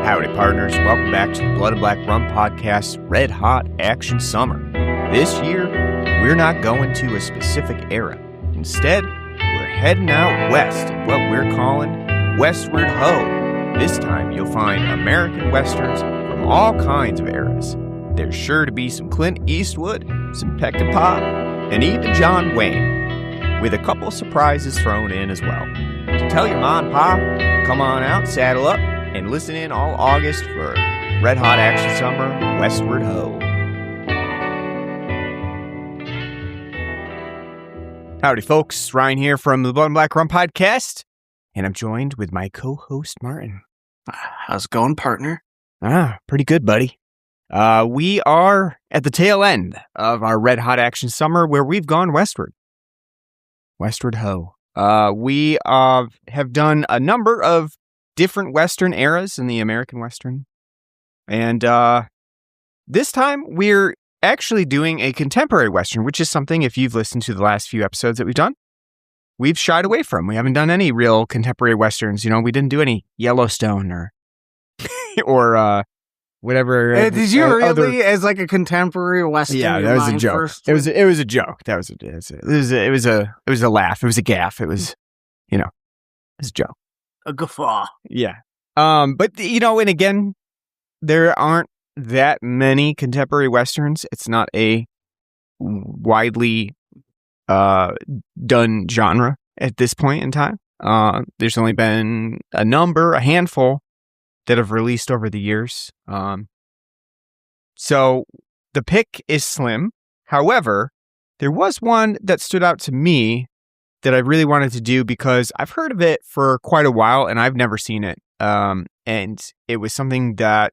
Howdy, partners. Welcome back to the Blood and Black Rum Podcast's Red Hot Action Summer. This year, we're not going to a specific era. Instead, we're heading out west in what we're calling Westward Ho. This time, you'll find American Westerns from all kinds of eras. There's sure to be some Clint Eastwood, some Peckinpah, and even John Wayne, with a couple surprises thrown in as well. So tell your ma and pa, come on out, saddle up, and listen in all August for Red Hot Action Summer, Westward Ho. Howdy, folks. Ryan here from the Blood and Black Rum Podcast, and I'm joined with my co-host, Martin. How's it going, partner? Pretty good, buddy. We are at the tail end of our Red Hot Action Summer, where we've gone westward. Westward Ho. We have done a number of different Western eras in the American Western. And this time we're actually doing a contemporary Western, which is something, if you've listened to the last few episodes that we've done, we've shied away from. We haven't done any real contemporary Westerns. You know, we didn't do any Yellowstone or or whatever. Did you really, as like a contemporary Western? Yeah, that was a joke. It was a joke. It was a laugh. It was a gaffe. It was, it was a joke. A guffaw. Yeah. But, and again, there aren't that many contemporary Westerns. It's not a widely done genre at this point in time. There's only been a handful that have released over the years. So the pick is slim. However, there was one that stood out to me that I really wanted to do because I've heard of it for quite a while and I've never seen it. And it was something that,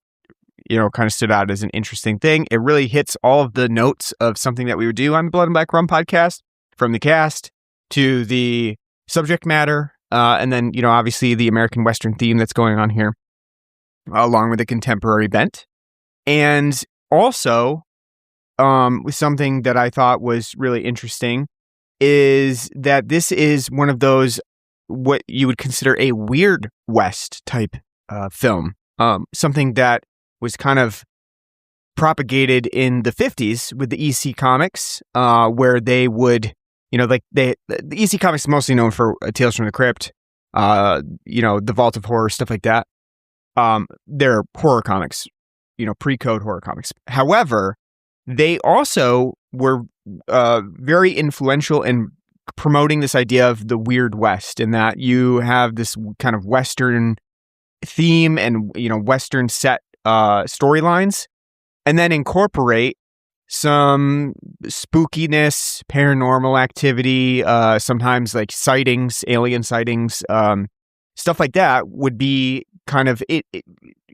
kind of stood out as an interesting thing. It really hits all of the notes of something that we would do on the Blood and Black Rum Podcast, from the cast to the subject matter. And then, obviously the American Western theme that's going on here, along with the contemporary bent. And also, with something that I thought was really interesting is that this is one of those, what you would consider a Weird West type film. Something that was kind of propagated in the 50s with the EC Comics, where they would, the EC Comics is mostly known for Tales from the Crypt, the Vault of Horror, stuff like that. They're horror comics, pre-code horror comics. However, they also were very influential in promoting this idea of the Weird West, in that you have this kind of Western theme and, Western set storylines, and then incorporate some spookiness, paranormal activity, sometimes like sightings, alien sightings, stuff like that would be kind of it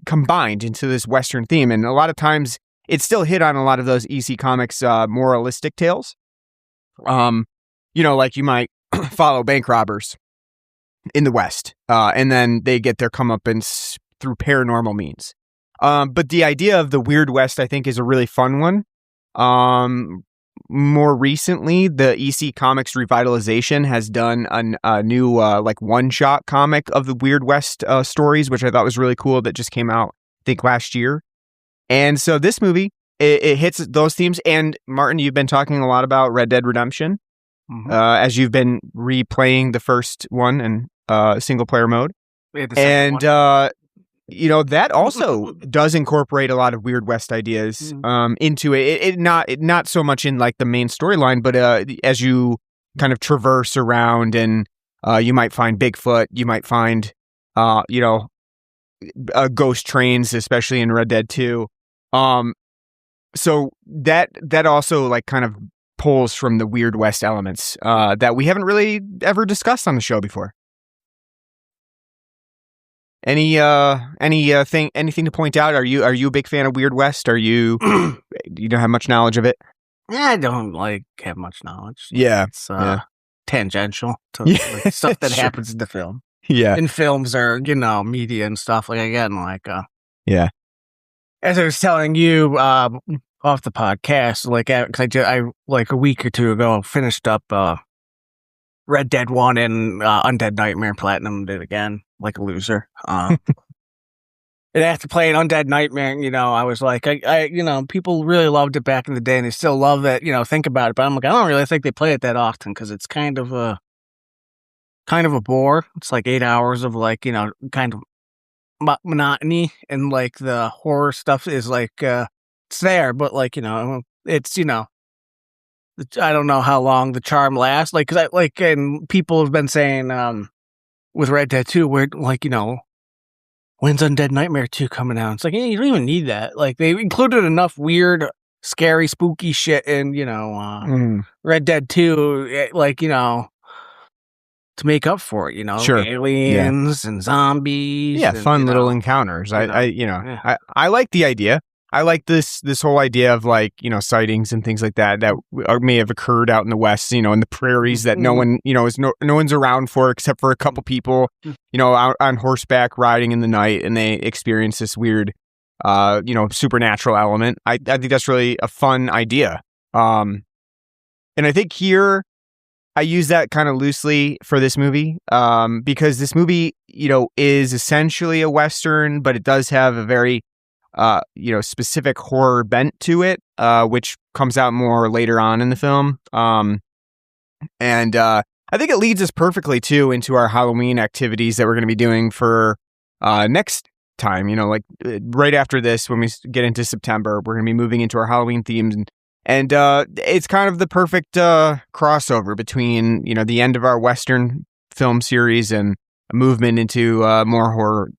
combined into this Western theme. And a lot of times it still hit on a lot of those EC Comics moralistic tales. Like you might follow bank robbers in the West, and then they get their comeuppance through paranormal means. But the idea of the Weird West, I think, is a really fun one. More recently, the EC Comics revitalization has done a new one-shot comic of the Weird West stories, which I thought was really cool, that just came out, I think, last year. And so this movie, it hits those themes. And Martin, you've been talking a lot about Red Dead Redemption, as you've been replaying the first one in single-player mode. And that also does incorporate a lot of Weird West ideas into it. Not so much in like the main storyline, but as you kind of traverse around, and you might find Bigfoot, you might find ghost trains, especially in Red Dead 2. So that also like kind of pulls from the Weird West elements that we haven't really ever discussed on the show before. Anything to point out? Are you a big fan of Weird West? Are you you don't have much knowledge of it? Yeah, I don't have much knowledge. Yeah, it's tangential to stuff that happens in the film. Yeah, in films or media and stuff. Like again, yeah. As I was telling you off the podcast, cause I like a week or two ago finished up Red Dead 1 and Undead Nightmare Platinum did again, like a loser. And after playing Undead Nightmare, I was like, people really loved it back in the day, and they still love it. Think about it, but I'm like, I don't really think they play it that often because it's kind of a bore. It's like 8 hours of kind of monotony, and like the horror stuff is like it's there, but it's I don't know how long the charm lasts. Like, cause and people have been saying with Red Dead 2, where when's Undead Nightmare 2 coming out? It's like, you don't even need that. Like, they included enough weird, scary, spooky shit in, Red Dead 2, to make up for it, Sure. aliens and zombies. Yeah, and, fun little encounters. I like the idea. I like this whole idea of sightings and things like that may have occurred out in the West, in the prairies that no one, no one's around for except for a couple people, out on horseback riding in the night, and they experience this weird, supernatural element. I think that's really a fun idea. And I think here I use that kind of loosely for this movie, because this movie, is essentially a Western, but it does have a very specific horror bent to it, which comes out more later on in the film. And I think it leads us perfectly too into our Halloween activities that we're going to be doing for next time. Right after this, when we get into September, we're going to be moving into our Halloween themes, and it's kind of the perfect crossover between the end of our Western film series and a movement into more horror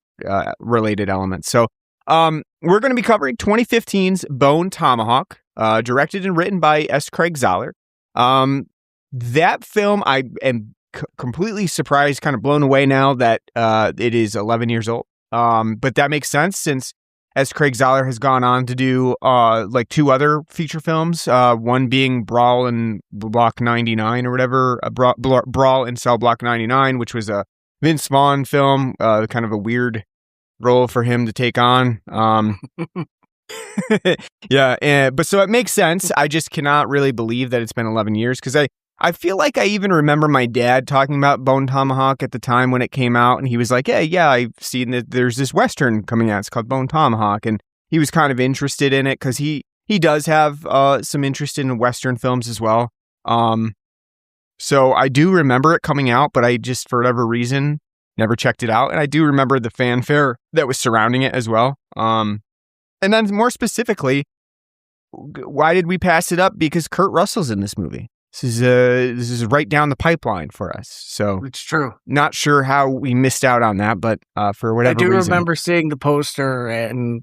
related elements. So we're going to be covering 2015's Bone Tomahawk, directed and written by S. Craig Zahler. That film, I am completely surprised, kind of blown away now that it is 11 years old. But that makes sense, since S. Craig Zahler has gone on to do two other feature films, one being Brawl in Block 99 or whatever, Brawl in Cell Block 99, which was a Vince Vaughn film, kind of a weird role for him to take on. Yeah, but so it makes sense. I just cannot really believe that it's been 11 years, because I feel like I even remember my dad talking about Bone Tomahawk at the time when it came out, and he was like, hey, yeah, I've seen that there's this Western coming out, it's called Bone Tomahawk, and he was kind of interested in it because he does have some interest in Western films as well. So I do remember it coming out, but I just, for whatever reason, never checked it out. And I do remember the fanfare that was surrounding it as well. And then more specifically, why did we pass it up? Because Kurt Russell's in this movie. This is right down the pipeline for us. So it's true. Not sure how we missed out on that, but for whatever reason. I do remember seeing the poster and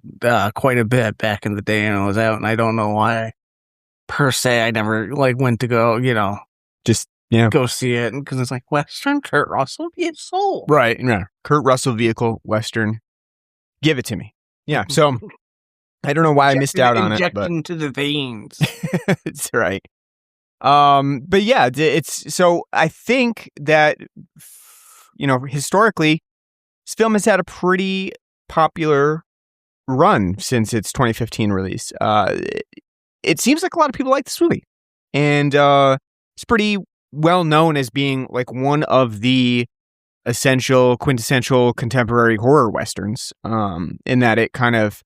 quite a bit back in the day when it was out, and I don't know why per se I never went to go, just go see it, because it's like Western Kurt Russell vehicle. Right, yeah. Kurt Russell vehicle, Western. Give it to me. Yeah, so I don't know why I missed out on it, but into the veins. That's right. But yeah, it's so I think that historically, this film has had a pretty popular run since its 2015 release. It seems like a lot of people like this movie, and it's pretty well known as being one of the essential, quintessential contemporary horror westerns, in that it kind of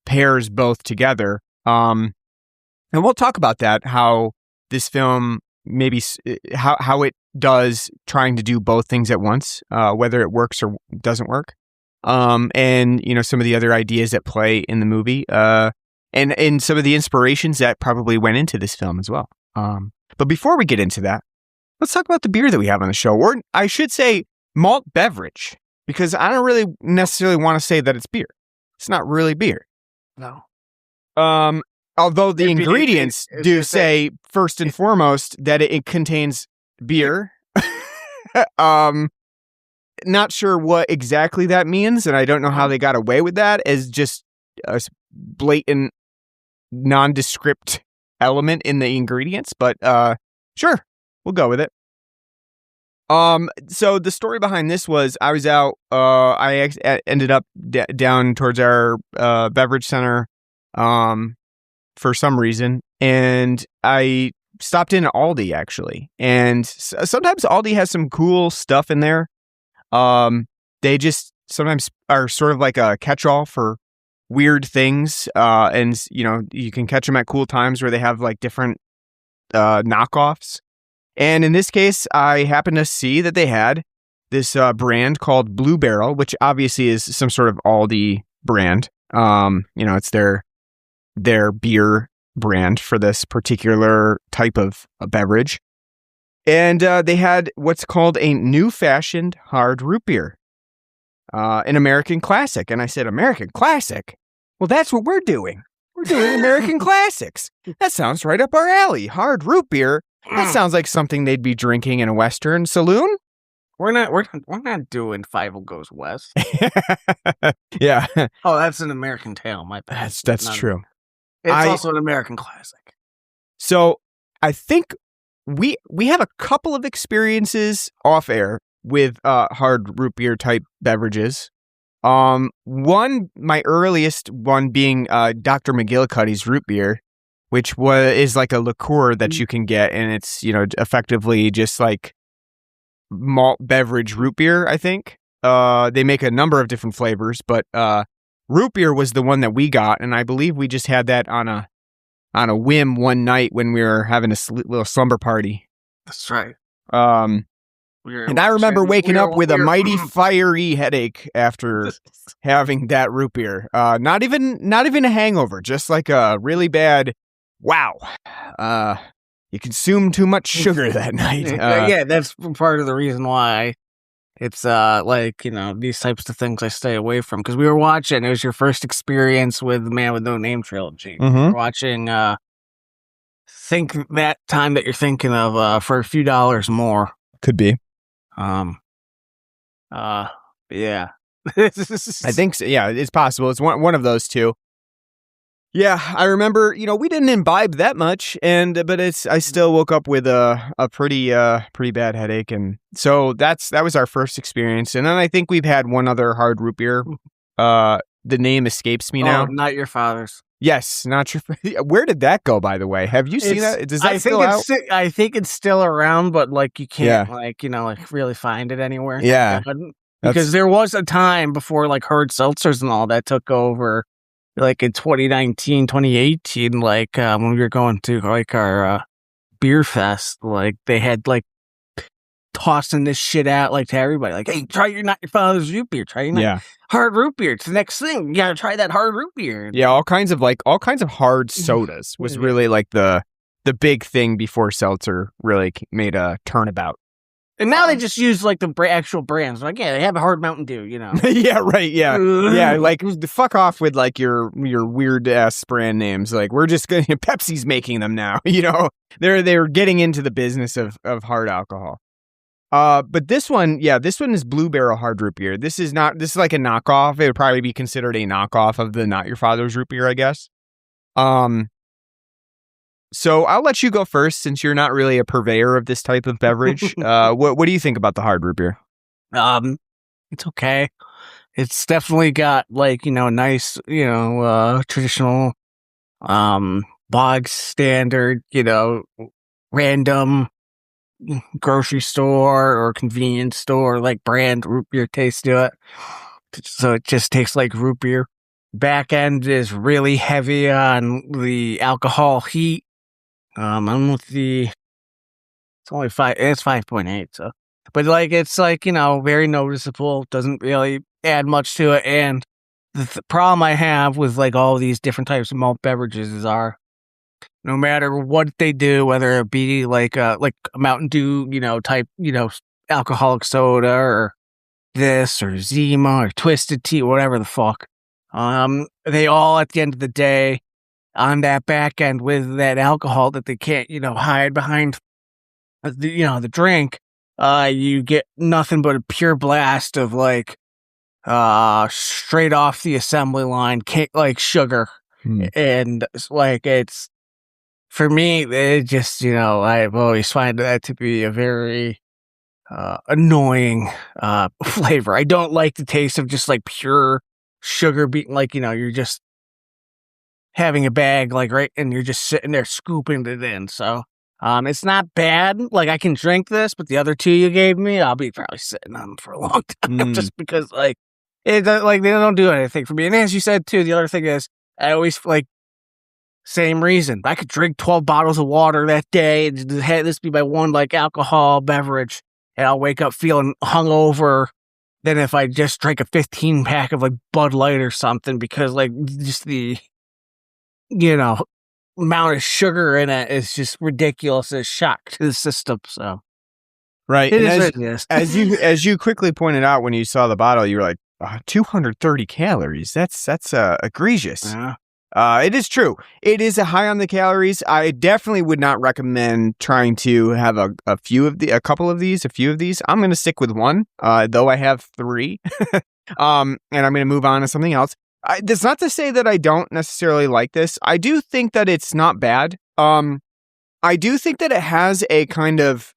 pairs both together. And we'll talk about that, how this film maybe how it does trying to do both things at once, whether it works or doesn't work, and some of the other ideas that play in the movie, and some of the inspirations that probably went into this film as well. But before we get into that, let's talk about the beer that we have on the show, or I should say malt beverage, because I don't really necessarily want to say that it's beer. It's not really beer. No. Although the ingredients do say first and foremost that it contains beer. Not sure what exactly that means, and I don't know how they got away with that as just a blatant nondescript element in the ingredients, but sure, we'll go with it. So the story behind this was I was out, I ended up down towards our beverage center for some reason, and I stopped in at Aldi, actually, and sometimes Aldi has some cool stuff in there. They just sometimes are sort of like a catch-all for weird things. And, you can catch them at cool times where they have like different knockoffs. And in this case, I happened to see that they had this brand called Blue Barrel, which obviously is some sort of Aldi brand. It's their beer brand for this particular type of a beverage. And they had what's called a new-fashioned hard root beer, an American classic. And I said, American classic? Well, that's what we're doing. We're doing American classics. That sounds right up our alley. Hard root beer. That sounds like something they'd be drinking in a Western saloon. We're not doing Five Goes West. Yeah. Oh, that's an American tale. My bad. That's true. It's also an American classic. So I think we have a couple of experiences off air with hard root beer type beverages. My earliest one being Dr. McGillicuddy's root beer, which is like a liqueur that you can get, and it's effectively just like malt beverage root beer. I think they make a number of different flavors, but root beer was the one that we got, and I believe we just had that on a whim one night when we were having a little slumber party. That's right. And I remember waking up with a mighty fiery headache after having that root beer. Not even a hangover, just like a really bad wow. You consumed too much sugar that night. Yeah, that's part of the reason why it's these types of things I stay away from, because we were watching. It was your first experience with the Man with No Name trilogy. Mm-hmm. We were watching. Think that time that you're thinking of for a few dollars more. Could be. Yeah. I think so. Yeah, it's possible. It's one of those two. Yeah, I remember, we didn't imbibe that much, but I still woke up with a pretty bad headache, and so that was our first experience. And then I think we've had one other hard root beer. The name escapes me now. Not your father's. Yes, not your. Where did that go, by the way? Have you seen that? Does that still out? I think it's still around, but you can't really find it anywhere. Yeah, because there was a time before hard seltzers and all that took over. In 2019, 2018, when we were going to our beer fest, they had tossing this shit out to everybody, hey, try your not your father's root beer, try your hard root beer. It's the next thing. You gotta try that hard root beer. Yeah, all kinds of hard sodas was really the big thing before seltzer really made a turnabout. And now they just use the actual brands. They have a hard Mountain Dew, Yeah, right. Yeah, yeah. Fuck off with your weird ass brand names. We're just gonna Pepsi's making them now. They're getting into the business of hard alcohol. But this one is Blue Barrel hard root beer. This is like a knockoff. It would probably be considered a knockoff of the Not Your Father's root beer, I guess. So I'll let you go first, since you're not really a purveyor of this type of beverage. What do you think about the hard root beer? It's okay. It's definitely got a nice, traditional, bog standard, random grocery store or convenience store brand root beer taste to it. So it just tastes like root beer. Back end is really heavy on the alcohol heat. I'm with it's only 5. It's 5.8. So, but it's very noticeable. Doesn't really add much to it. And the problem I have with all these different types of malt beverages is no matter what they do, whether it be a Mountain Dew, type, alcoholic soda or this or Zima or Twisted Tea, whatever the fuck, they all at the end of the day, on that back end with that alcohol that they can't, hide behind, the drink, you get nothing but a pure blast of straight off the assembly line, sugar. And it's, for me, it just, I've always find that to be a very annoying flavor. I don't like the taste of just pure sugar being you're just having a bag right, and you're just sitting there scooping it in. So it's not bad. I can drink this, but the other two you gave me, I'll be probably sitting on them for a long time, just because It like they don't do anything for me. And as you said too, the other thing is I always like same reason. I could drink 12 bottles of water that day and have this be my one like alcohol beverage, and I'll wake up feeling hungover than if I just drank a 15 pack of like Bud Light or something, because like just the amount of sugar in it is just ridiculous. It's a shock to the system. So right. it And is what it is. as you quickly pointed out when you saw the bottle, you were like, 230 calories. That's egregious. Yeah. It is true. It is a high on the calories. I definitely would not recommend trying to have a few of these. I'm going to stick with one, though I have 3. And I'm going to move on to something else. That's not to say that I don't necessarily like this. I do think that it's not bad. I do think that it has a kind of,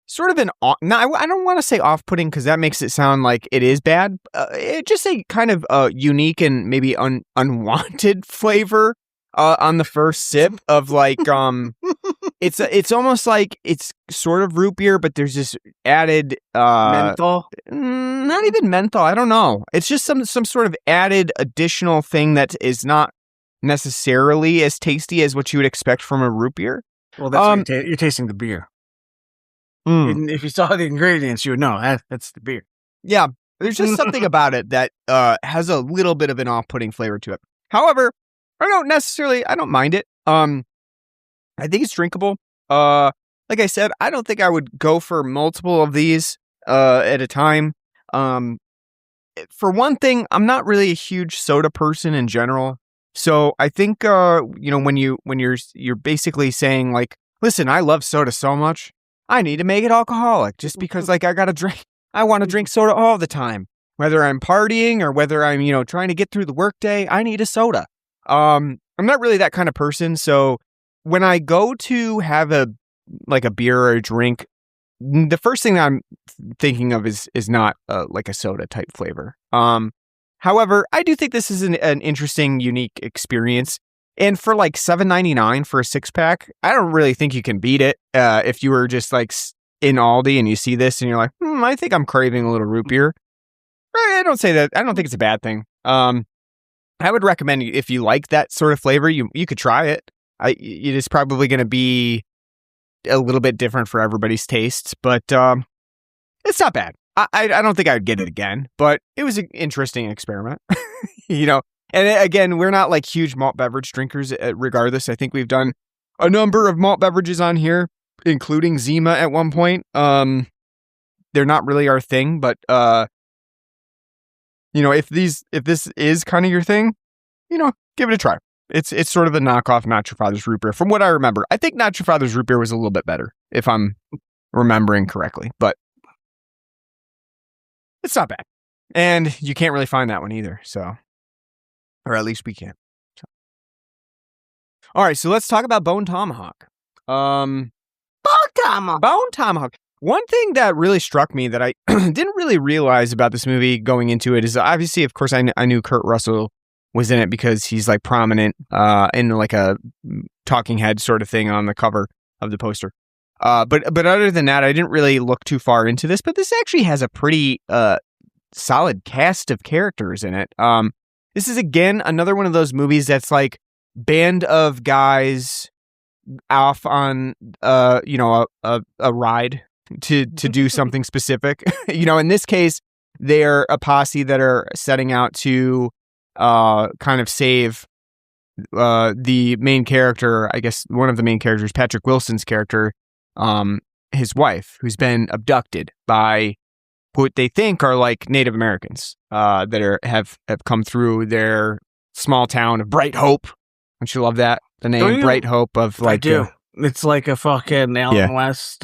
sort of I don't want to say off-putting because that makes it sound like it is bad. It just a kind of unique and maybe unwanted flavor on the first sip of like it's almost like it's sort of root beer, but there's this added Menthol. Not even menthol. I don't know. It's just some sort of added additional thing that is not necessarily as tasty as what you would expect from a root beer. Well, that's what you're tasting the beer. And if you saw the ingredients, you would know that's the beer. Yeah, there's just something about it that has a little bit of an off-putting flavor to it. However, I don't mind it. I think it's drinkable. Like I said, I don't think I would go for multiple of these at a time. For one thing, I'm not really a huge soda person in general. So I think when you're basically saying like, listen, I love soda so much, I need to make it alcoholic just because like I want to drink soda all the time, whether I'm partying or whether I'm, trying to get through the workday, I need a soda. I'm not really that kind of person. So when I go to have a beer or a drink, the first thing that I'm thinking of is not like a soda type flavor. However, I do think this is an interesting, unique experience. And for like $7.99 for a 6-pack, I don't really think you can beat it. If you were just like in Aldi and you see this and you're like, I think I'm craving a little root beer. I don't say that. I don't think it's a bad thing. I would recommend if you like that sort of flavor, you could try it. It is probably going to be a little bit different for everybody's tastes, but it's not bad. I don't think I would get it again, but it was an interesting experiment. And again, we're not like huge malt beverage drinkers regardless. I think we've done a number of malt beverages on here, including Zima at one point. They're not really our thing, but if this is kind of your thing, give it a try. It's sort of a knockoff Not Your Father's Root Beer. From what I remember, I think Not Your Father's Root Beer was a little bit better, if I'm remembering correctly, but it's not bad. And you can't really find that one either, so. Or at least we can. So. All right, so let's talk about Bone Tomahawk. Bone Tomahawk. One thing that really struck me that I didn't really realize about this movie going into it is obviously, of course, I knew Kurt Russell was in it because he's like prominent in like a talking head sort of thing on the cover of the poster. But other than that, I didn't really look too far into this. But this actually has a pretty solid cast of characters in it. This is, again, another one of those movies that's like band of guys off on, a ride to do something specific. In this case, they're a posse that are setting out to kind of save the main character, I guess one of the main characters, Patrick Wilson's character, his wife, who's been abducted by what they think are like Native Americans that have come through their small town of Bright Hope. Don't you love that? The name Bright Hope of like. I do. It's like a fucking Allen West.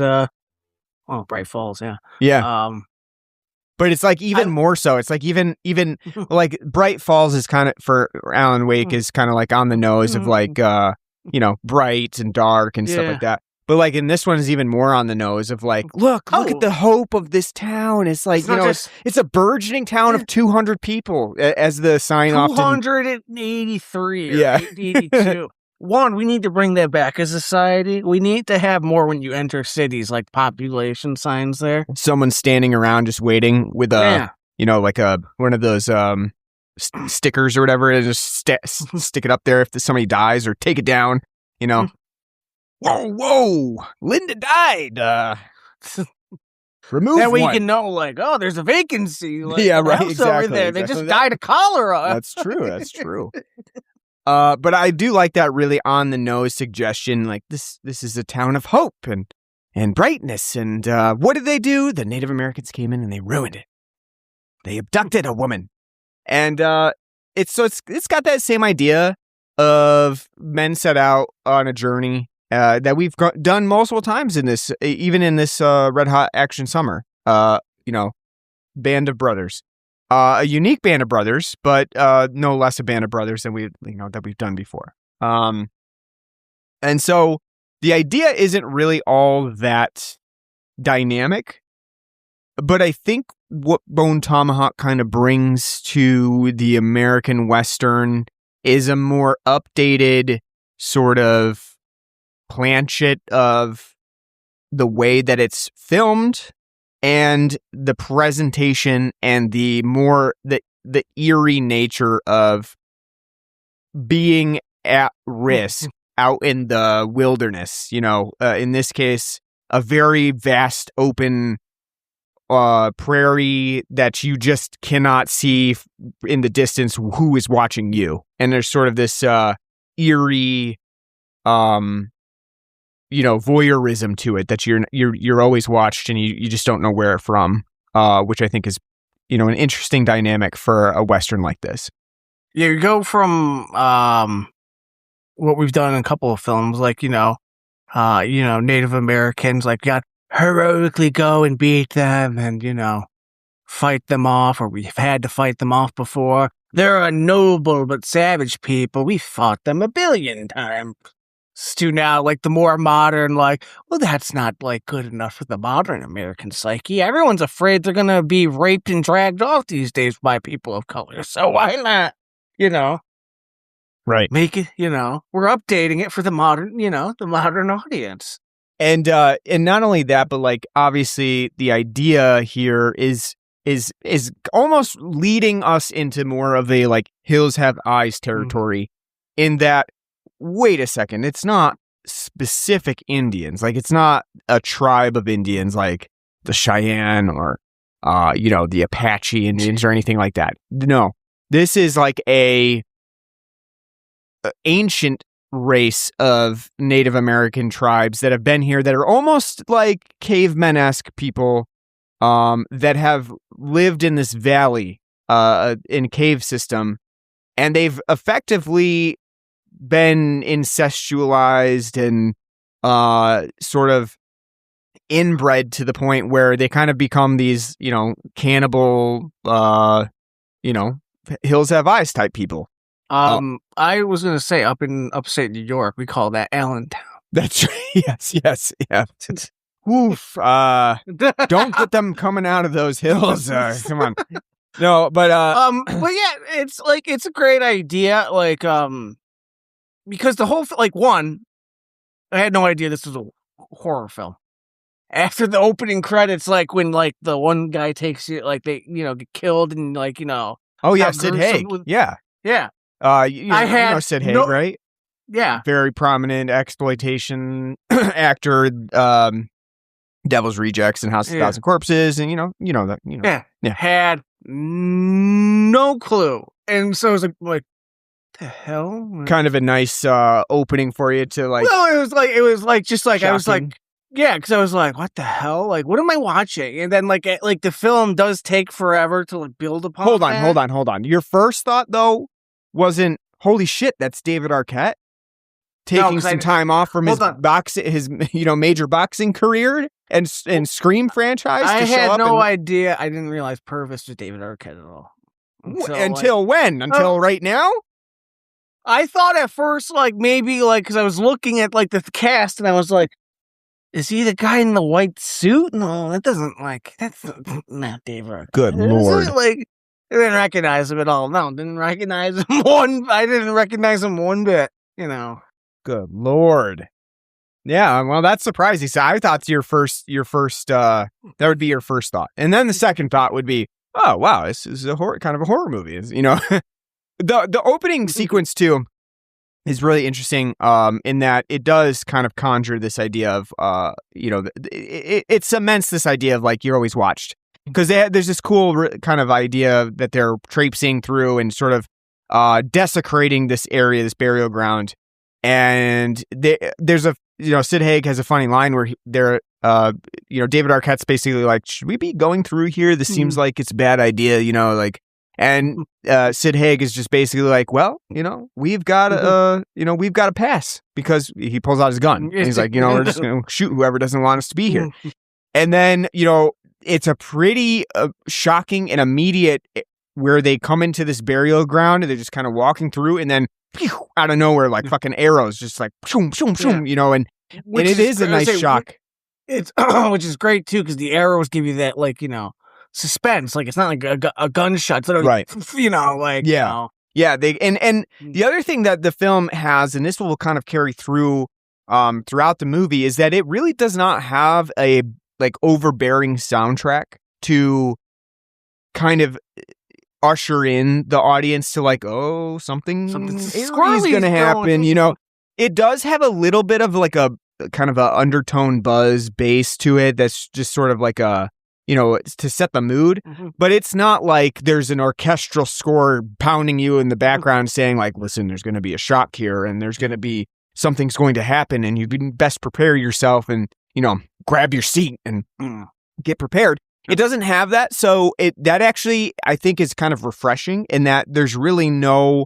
Bright Falls, yeah. Yeah. But it's like even more so. It's like even like Bright Falls is kind of for Alan Wake is kind of like on the nose of like bright and dark and stuff like that. But like in this one is even more on the nose of like, look at the hope of this town. It's like, it's a burgeoning town of 200 people as the sign off. 283. Yeah. 82. one, we need to bring that back as a society. We need to have more when you enter cities, like population signs there. Someone standing around just waiting with like one of those stickers or whatever, and just stick it up there if somebody dies, or take it down. Whoa, Linda died. Remove that way one. you can know, like, oh, there's a vacancy. Like, yeah, right. Exactly. Over there. They just died of cholera. That's true. But I do like that really on the nose suggestion. Like this is a town of hope and brightness. And what did they do? The Native Americans came in and they ruined it. They abducted a woman, and it's got that same idea of men set out on a journey. That we've done multiple times in this, even in this Red Hot Action Summer, band of brothers, a unique band of brothers, but no less a band of brothers than that we've done before. And so the idea isn't really all that dynamic, but I think what Bone Tomahawk kind of brings to the American Western is a more updated sort of planchet of the way that it's filmed and the presentation and the eerie nature of being at risk out in the wilderness. In this case, a very vast open prairie that you just cannot see in the distance who is watching you, and there's sort of this eerie voyeurism to it, that you're always watched and you just don't know where from, which I think is, an interesting dynamic for a Western like this. Yeah, you go from what we've done in a couple of films, like, Native Americans, like, got heroically go and beat them and, fight them off, or we've had to fight them off before. They're a noble but savage people. We fought them 1 billion times. To now, like, the more modern, like, well, that's not, like, good enough for the modern American psyche. Everyone's afraid they're gonna be raped and dragged off these days by people of color, so why not, Right. make it, we're updating it for the modern, the modern audience. And not only that, but, like, obviously the idea here is almost leading us into more of a, like, hills have eyes territory, in that, wait a second, it's not specific Indians. Like, it's not a tribe of Indians like the Cheyenne or, the Apache Indians or anything like that. No, this is like a ancient race of Native American tribes that have been here, that are almost like cavemen-esque people, that have lived in this valley, in cave system, and they've effectively been incestualized and sort of inbred to the point where they kind of become these, cannibal, hills have eyes type people. I was gonna say, up in upstate New York, we call that Allentown. That's right. Yes. Oof. Don't get them coming out of those hills. Come on. No, but yeah, it's a great idea. Like, because the whole, one, I had no idea this was a horror film. After the opening credits, like, when, like, the one guy takes you, like, they, get killed and, like, oh yeah, Sid Haig. Yeah. I had Sid Haig, right? Yeah. Very prominent exploitation actor, Devil's Rejects and House of Thousand Corpses, and that. Yeah. Had no clue. And so it was like, the hell? Kind of a nice opening for you to, like. Well, it was like shocking. I was like, yeah, because I was like, what the hell? Like, what am I watching? And then like the film does take forever to, like, build upon. Hold on. Your first thought though wasn't, holy shit, that's David Arquette taking some time off from his major boxing career and Scream franchise. I had no idea. I didn't realize Purvis was David Arquette at all. Until when? Until right now? I thought at first, like, maybe, like, because I was looking at, like, the cast, and I was like, is he the guy in the white suit? No, that's not David Arquette. Good Lord. Like, I didn't recognize him at all. No, didn't recognize him one. I didn't recognize him one bit, Good Lord. Yeah, well, that's surprising. So I thought your first, that would be your first thought. And then the second thought would be, oh, wow, this is kind of a horror movie. The opening sequence too is really interesting in that it does kind of conjure this idea of, it cements this idea of like you're always watched. Because there's this cool kind of idea that they're traipsing through and sort of desecrating this area, this burial ground. And there's Sid Haig has a funny line where David Arquette's basically like, should we be going through here? This seems like it's a bad idea, and Sid Haig is just basically like, well, we've got to pass, because he pulls out his gun. And he's like, we're just going to shoot whoever doesn't want us to be here. And then, it's a pretty shocking and immediate where they come into this burial ground and they're just kind of walking through, and then pew, out of nowhere, like fucking arrows, just like shoom, shoom, shoom, and it is a nice shock. It's which is great too, because the arrows give you that suspense. Like it's not like a gunshot, it's literally, right? Yeah. They and the other thing that the film has, and this will kind of carry through throughout the movie, is that it really does not have a like overbearing soundtrack to kind of usher in the audience to like, oh, something is going to happen. It does have a little bit of like a kind of a undertone buzz bass to it. That's just sort of like to set the mood, but it's not like there's an orchestral score pounding you in the background saying like, listen, there's going to be a shock here and there's going to be something's going to happen and you can best prepare yourself and, grab your seat and get prepared. It doesn't have that, so that actually I think is kind of refreshing in that there's really no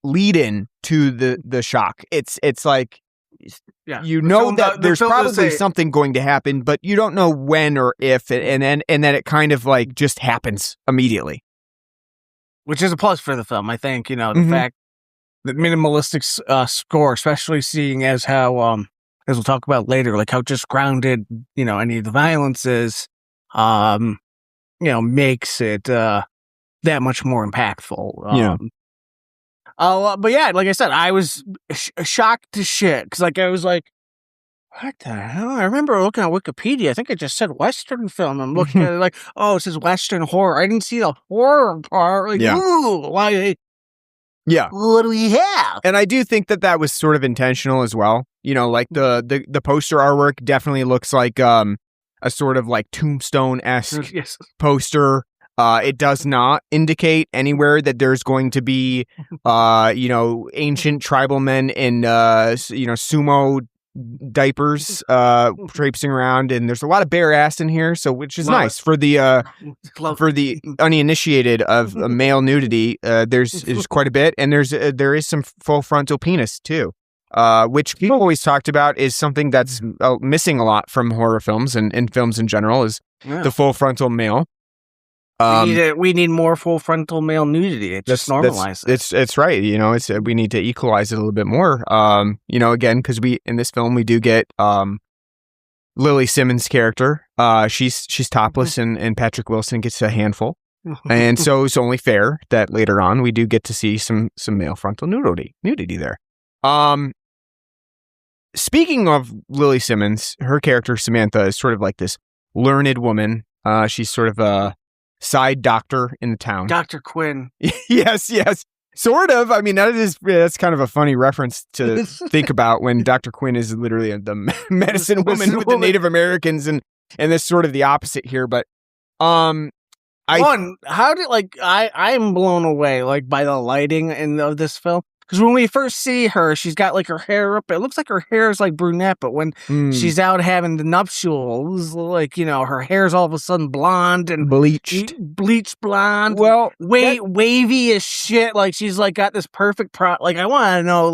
lead in to the shock. It's like that there's probably something going to happen, but you don't know when or if, and then it kind of like just happens immediately, which is a plus for the film. I think the fact that minimalistic score, especially seeing as how as we'll talk about later, like how just grounded any of the violence is. Makes it that much more impactful. But yeah, like I said, I was shocked to shit because I was like, what the hell? I remember looking at Wikipedia. I think it just said Western film. I'm looking at it like, oh, it says Western horror. I didn't see the horror part. Like, ooh, why? Yeah. What do we have? And I do think that was sort of intentional as well. Like the poster artwork definitely looks like a sort of like Tombstone-esque poster. It does not indicate anywhere that there's going to be, ancient tribal men in, sumo diapers traipsing around, and there's a lot of bare ass in here, which is nice for the uninitiated of male nudity. There's quite a bit, and there is some full frontal penis too. Which people always talked about is something that's missing a lot from horror films and films in general is the full frontal male. We need more full frontal male nudity. It just normalizes. It's right. We need to equalize it a little bit more. Again, because in this film we do get Lily Simmons' character. She's topless and Patrick Wilson gets a handful, and so it's only fair that later on we do get to see some male frontal nudity there. Speaking of Lily Simmons, her character Samantha is sort of like this learned woman. She's sort of a side doctor in the town. Dr. Quinn. Yes. Sort of. I mean, that's kind of a funny reference to think about when Dr. Quinn is literally the medicine woman with the Native Americans, and that's sort of the opposite here. But I'm blown away by the lighting of this film. Because when we first see her, she's got her hair up. It looks like her hair is brunette, but when she's out having the nuptials, her hair's all of a sudden blonde and bleached blonde. Well, wavy as shit. She's got this perfect I want to know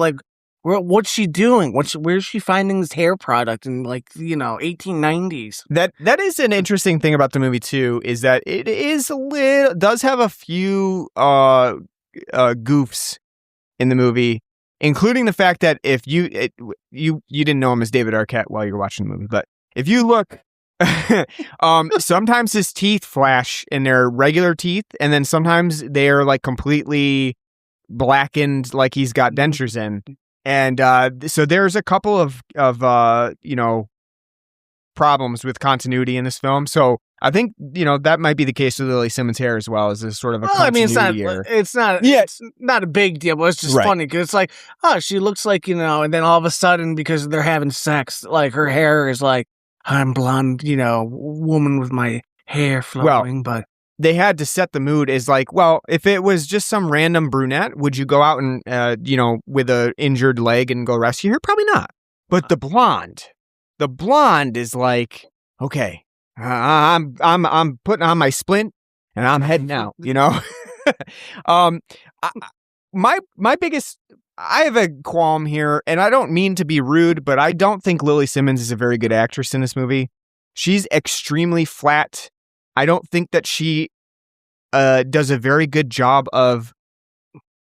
what's she doing? Where's she finding this hair product in 1890s? That is an interesting thing about the movie too, is that it does have a few goofs in the movie, including the fact that if you didn't know him as David Arquette while you're watching the movie, but if you look, sometimes his teeth flash in their regular teeth, and then sometimes they're completely blackened, like he's got dentures in. And so there's a couple of problems with continuity in this film. So I think, that might be the case with Lily Simmons' hair as well, as a sort of a continuity error. It's not a big deal, but it's just funny because it's like, oh, she looks like, and then all of a sudden, because they're having sex, like her hair is like, I'm blonde, woman with my hair flowing, but they had to set the mood as like, well, if it was just some random brunette, would you go out and, with a injured leg and go rescue her? Probably not. But the blonde is like, okay, I'm putting on my splint and I'm heading out, my biggest, I have a qualm here, and I don't mean to be rude, but I don't think Lily Simmons is a very good actress in this movie. She's extremely flat. I don't think that she does a very good job of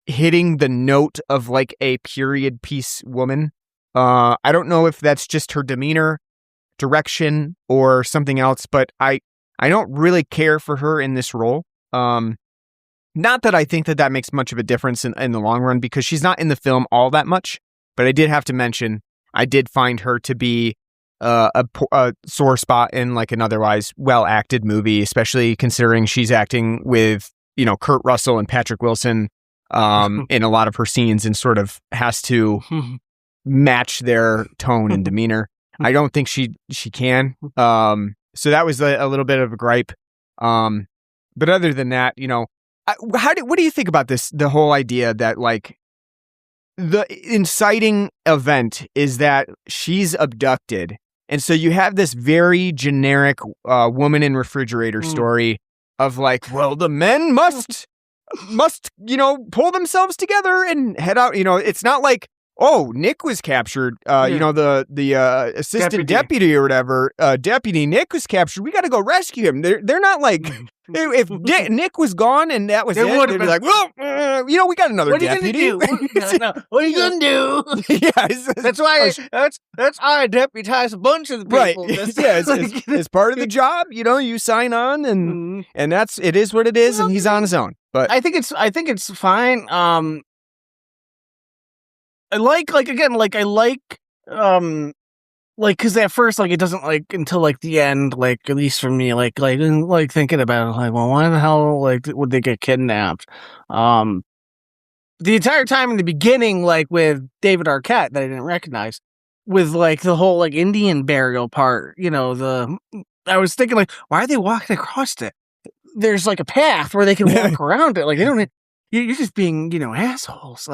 hitting the note of like a period piece woman. I don't know if that's just her demeanor, direction, or something else, but I don't really care for her in this role. Not that I think that makes much of a difference in the long run, because she's not in the film all that much, but I did have to mention, I did find her to be a sore spot in like an otherwise well-acted movie, especially considering she's acting with, Kurt Russell and Patrick Wilson in a lot of her scenes, and sort of has to match their tone and demeanor. I don't think she can. So that was a little bit of a gripe. But other than that, what do you think about this? The whole idea that like the inciting event is that she's abducted. And so you have this very generic woman in refrigerator story of like, well, the men must, pull themselves together and head out. It's not like, oh, Nick was captured. The assistant deputy or whatever, Deputy Nick was captured. We got to go rescue him. They're not like, if Nick was gone and that was it, they'd be like, well, we got another deputy. What are you gonna do? Yeah, that's why I deputize a bunch of the people. Right. It's part of the job. You sign on, and it is what it is, and he's on his own. But I think it's fine. I like because at first, like, it doesn't, like, until, like, the end, like, at least for me, like, thinking about it, like, well, why the hell, like, would they get kidnapped? The entire time in the beginning, like, with David Arquette, that I didn't recognize, with, like, the whole, like, Indian burial part, I was thinking, like, why are they walking across it? There's, like, a path where they can walk around it. Like, they don't, you're just being, assholes.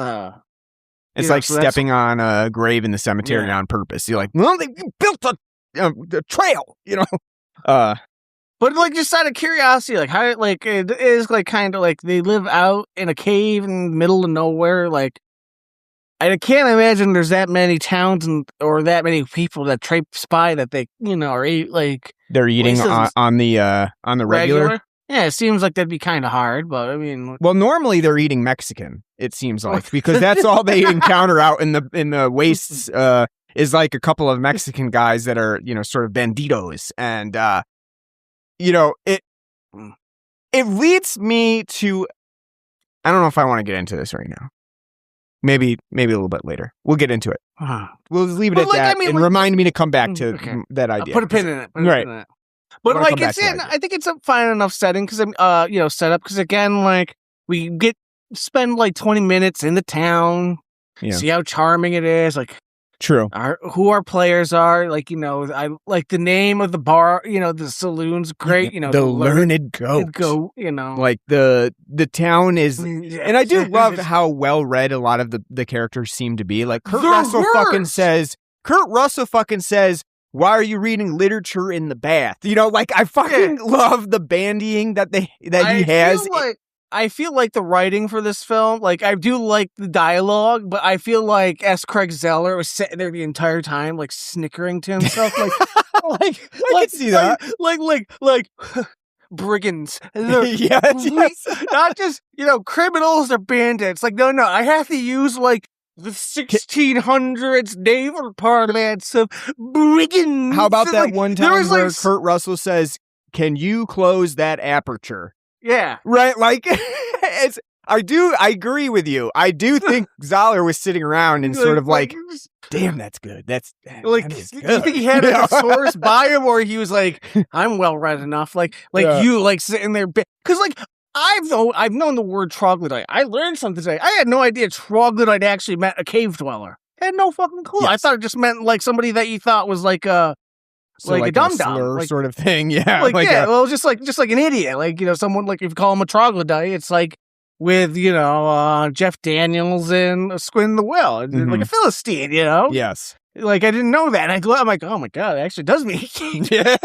It's like stepping on a grave in the cemetery on purpose. You're like, well, they built a trail, But like, just out of curiosity, like how, like it is like kind of like they live out in a cave in the middle of nowhere. Like, I can't imagine there's that many towns or that many people that traipse by that they, are like they're eating on the regular. Yeah, it seems like that'd be kind of hard, but I mean, well, normally they're eating Mexican. It seems like, because that's all they encounter out in the wastes. Is like a couple of Mexican guys that are sort of banditos, and it leads me to, I don't know if I want to get into this right now. Maybe a little bit later. We'll get into it. We'll just leave it at that, and remind me to come back to that idea. Put a pin in it. Right. But like I think it's a fine enough setting because set up because again, like we spend like 20 minutes in the town, see how charming it is, like true. Who our players are, like I like the name of the bar, the saloon's great, the learned goat, like the town is, and I do love how well read a lot of the characters seem to be. Like Kurt Russell fucking says. Why are you reading literature in the bath? Like I fucking love the bandying that he has. I feel like the writing for this film, like I do like the dialogue, but I feel like S. Craig Zahler was sitting there the entire time, like snickering to himself, like, I can see that, like brigands, yes. Not just criminals or bandits. Like no, I have to use like the 1600s naval parlance of brigands. How about that like, one time where Kurt Russell says, "Can you close that aperture?" Yeah. Right? Like, I agree with you. I do think Zahler was sitting around and sort of like, damn, that's good. That is you good. think he had a source by him, or he was like, I'm well read enough, you like sitting there, because like I've known the word troglodyte. I learned something today. I had no idea troglodyte actually meant a cave dweller. I had no fucking clue. Yes. I thought it just meant like somebody that you thought was like a a dum dum, like, sort of thing. Yeah, just like an idiot. Like, someone like if you call him a troglodyte, it's like with Jeff Daniels and Squid the Whale, like a Philistine. Yes. Like I didn't know that. And I'm like, oh my god, it actually does mean yeah.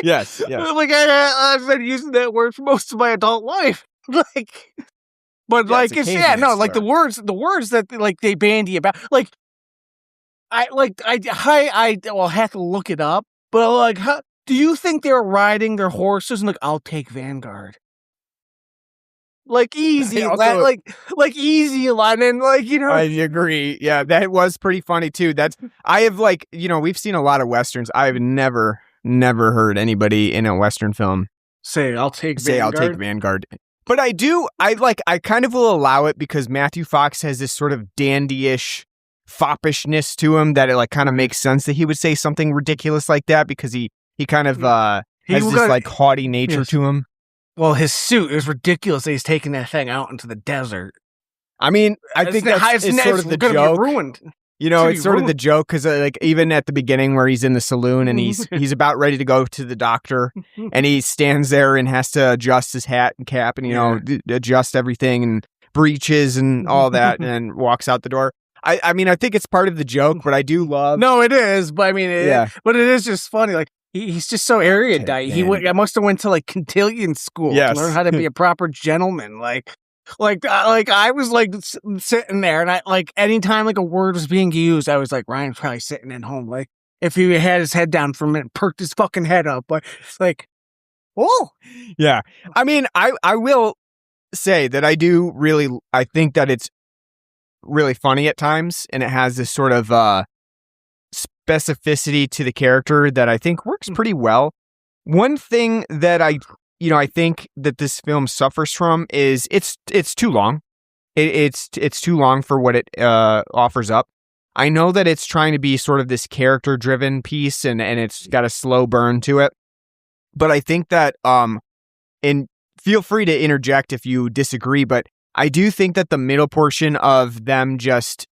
Yes. Like I've been using that word for most of my adult life. Like, but like it's like the words that like they bandy about. Like I'll have to look it up. But like, how do you think they're riding their horses and like, I'll take Vanguard? Like easy, also, like easy line, and like I agree. Yeah, that was pretty funny too. I have like we've seen a lot of westerns. I've never heard anybody in a western film say I'll take Vanguard. But I do. I kind of will allow it because Matthew Fox has this sort of dandyish foppishness to him that it like kind of makes sense that he would say something ridiculous like that because he kind of has this like haughty nature to him. Well, his suit is ridiculous that he's taking that thing out into the desert. I mean, I think that's sort of the joke. Ruined. It's sort of the joke because like even at the beginning where he's in the saloon and he's about ready to go to the doctor and he stands there and has to adjust his hat and cap and adjust everything and breeches and all that and walks out the door. I mean, I think it's part of the joke, but I do love. No, it is, but I mean, but it is just funny. Like he's just so erudite. I must have went to like cotillion school to learn how to be a proper gentleman. Like I was like sitting there, and I like anytime like a word was being used, I was like, Ryan's probably sitting at home. Like if he had his head down for a minute, perked his fucking head up, but it's like, oh yeah. I mean, I will say that I think that it's really funny at times, and it has this sort of specificity to the character that I think works pretty well. One thing that I think that this film suffers from is it's too long. It's too long for what it offers up. I know that it's trying to be sort of this character-driven piece, and it's got a slow burn to it. But I think that and feel free to interject if you disagree, but I do think that the middle portion of them just,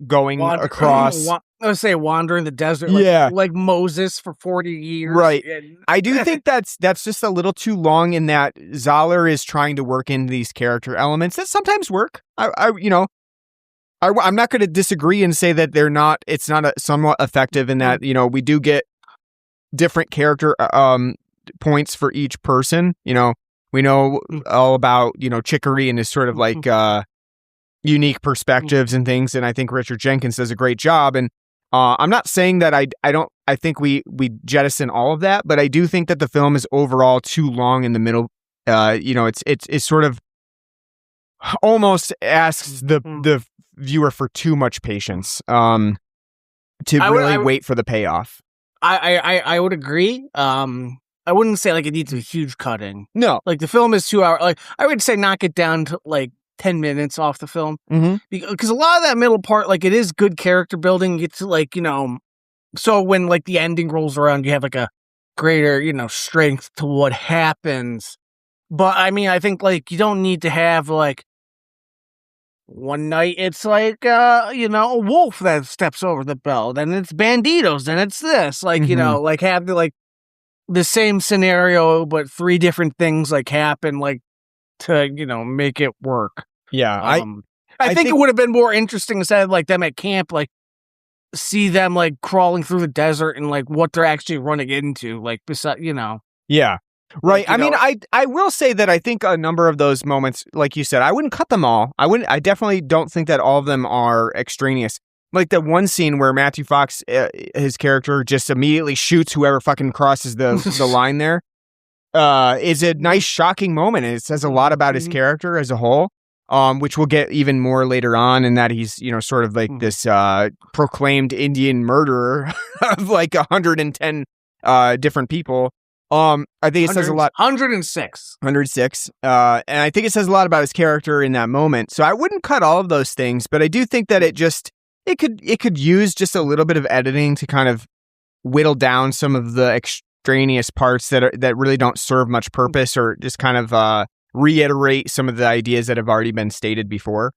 going across. Let's say wandering the desert, like Moses for 40 years. Right. I do think that's just a little too long in that Zahler is trying to work in these character elements that sometimes work. I'm not going to disagree and say that it's not somewhat effective in that, we do get different character points for each person, We know all about, Chicory and his sort of like unique perspectives and things. And I think Richard Jenkins does a great job. And I'm not saying that I think we jettison all of that, but I do think that the film is overall too long in the middle. It's sort of almost asks the viewer for too much patience to really wait for the payoff. I would agree. I wouldn't say like it needs a huge cutting. No. Like the film is 2 hours. Like I would say knock it down to like 10 minutes off the film. Mm-hmm. Because a lot of that middle part, like it is good character building. You get to like, so when like the ending rolls around, you have like a greater, strength to what happens. But I mean, I think like you don't need to have like one night it's like, a wolf that steps over the bell. Then it's banditos. Then it's this. Like, like have the same scenario, but 3 different things like happen, like to make it work. Yeah, I think it would have been more interesting instead of like them at camp, like see them like crawling through the desert and like what they're actually running into, like beside, Yeah, right. I mean, I will say that I think a number of those moments, like you said, I wouldn't cut them all. I definitely don't think that all of them are extraneous. Like that one scene where Matthew Fox, his character, just immediately shoots whoever fucking crosses the line there. Is a nice, shocking moment, and it says a lot about his character as a whole. Which we'll get even more later on, in that he's sort of like this proclaimed Indian murderer of like 110 different people. I think it says a lot. 106. 106. And I think it says a lot about his character in that moment. So I wouldn't cut all of those things, but I do think that it could use just a little bit of editing to kind of whittle down some of the extraneous parts that really don't serve much purpose, or just kind of reiterate some of the ideas that have already been stated before.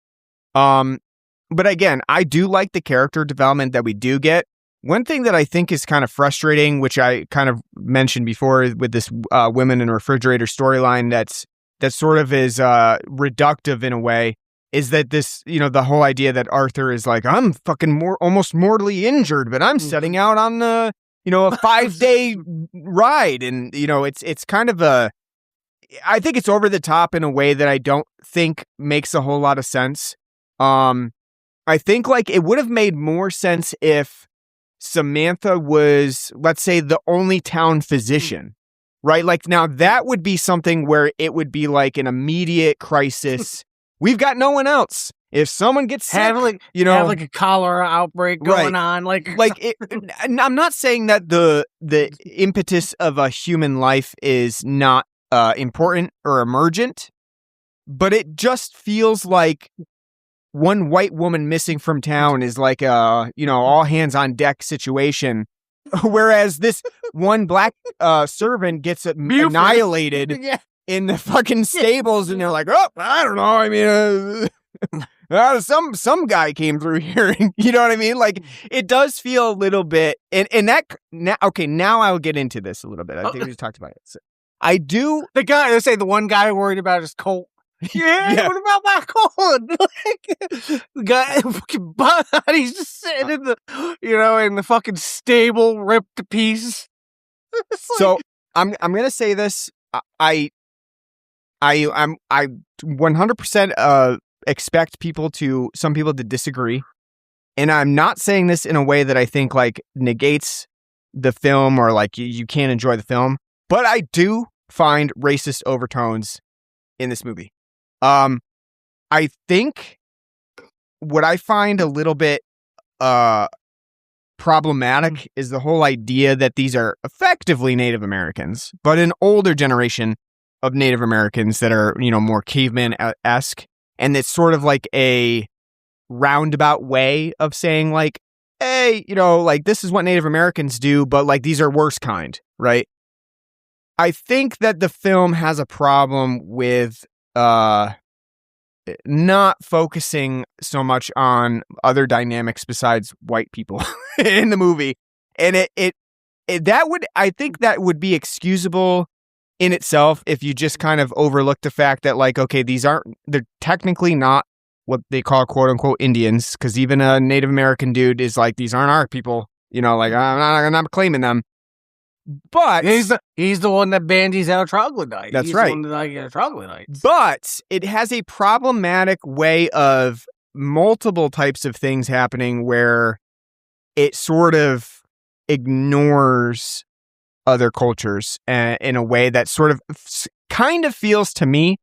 But again, I do like the character development that we do get. One thing that I think is kind of frustrating, which I kind of mentioned before with this women in a refrigerator storyline that sort of is reductive in a way, is that this, the whole idea that Arthur is like, I'm fucking almost mortally injured, but I'm setting out on a 5-day ride. And, it's kind of I think it's over the top in a way that I don't think makes a whole lot of sense. I think like it would have made more sense if Samantha was, let's say, the only town physician, right? Like now that would be something where it would be like an immediate crisis. We've got no one else. If someone gets sick, have like a cholera outbreak going on, I'm not saying that the impetus of a human life is not important or emergent, but it just feels like one white woman missing from town is like a, all hands on deck situation. Whereas this one black servant gets annihilated in the fucking stables, and they're like, oh, I don't know. I mean, some guy came through here. You know what I mean? Like, it does feel a little bit, and that, now I'll get into this a little bit. I think we just talked about it. So, I do. The one guy worried about his colt. Yeah, what about my colon? The guy fucking body's just sitting in the fucking stable, ripped to pieces. So I'm gonna say this. I 100% expect some people to disagree, and I'm not saying this in a way that I think like negates the film or like you can't enjoy the film, but I do find racist overtones in this movie. I think what I find a little bit problematic is the whole idea that these are effectively Native Americans, but an older generation of Native Americans that are, more caveman-esque, and it's sort of like a roundabout way of saying like, hey, like this is what Native Americans do, but like these are worse kind, right? I think that the film has a problem with not focusing so much on other dynamics besides white people in the movie. And I think that would be excusable in itself if you just kind of overlook the fact that like, okay, they're technically not what they call quote unquote Indians. Cause even a Native American dude is like, these aren't our people, like I'm not claiming them. But he's the one that bandies out troglodytes. That's he's right. The one that get troglodytes. But it has a problematic way of multiple types of things happening where it sort of ignores other cultures in a way that sort of kind of feels to me.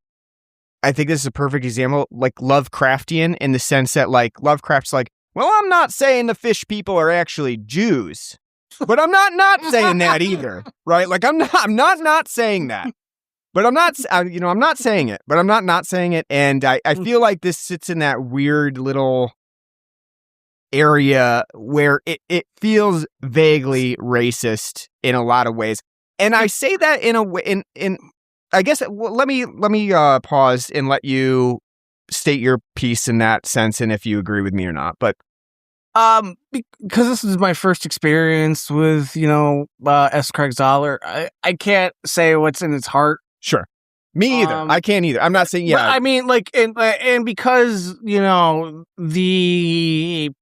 I think this is a perfect example, like Lovecraftian, in the sense that like Lovecraft's like, well, I'm not saying the fish people are actually Jews. But I'm not saying that either, right? Like I'm not saying that, but I'm not saying it, but I'm not saying it. And I feel like this sits in that weird little area where it feels vaguely racist in a lot of ways. And I say that in a way, in I guess, let me pause and let you state your piece in that sense. And if you agree with me or not, but. Because this is my first experience with, S. Craig Zahler, I can't say what's in his heart. Sure. Me either. I can't either. I'm not saying, yeah. I mean, like, and because, the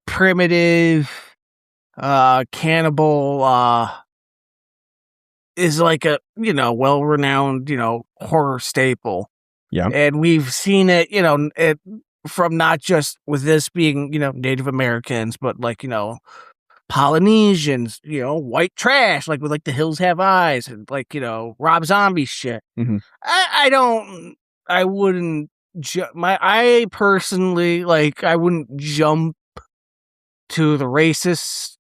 primitive, cannibal, is like a, well-renowned, horror staple. Yeah. And we've seen it, from not just with this being, Native Americans, but like, Polynesians, white trash, like with like The Hills Have Eyes and like, Rob Zombie shit. Mm-hmm. I wouldn't, I personally, like, I wouldn't jump to the racist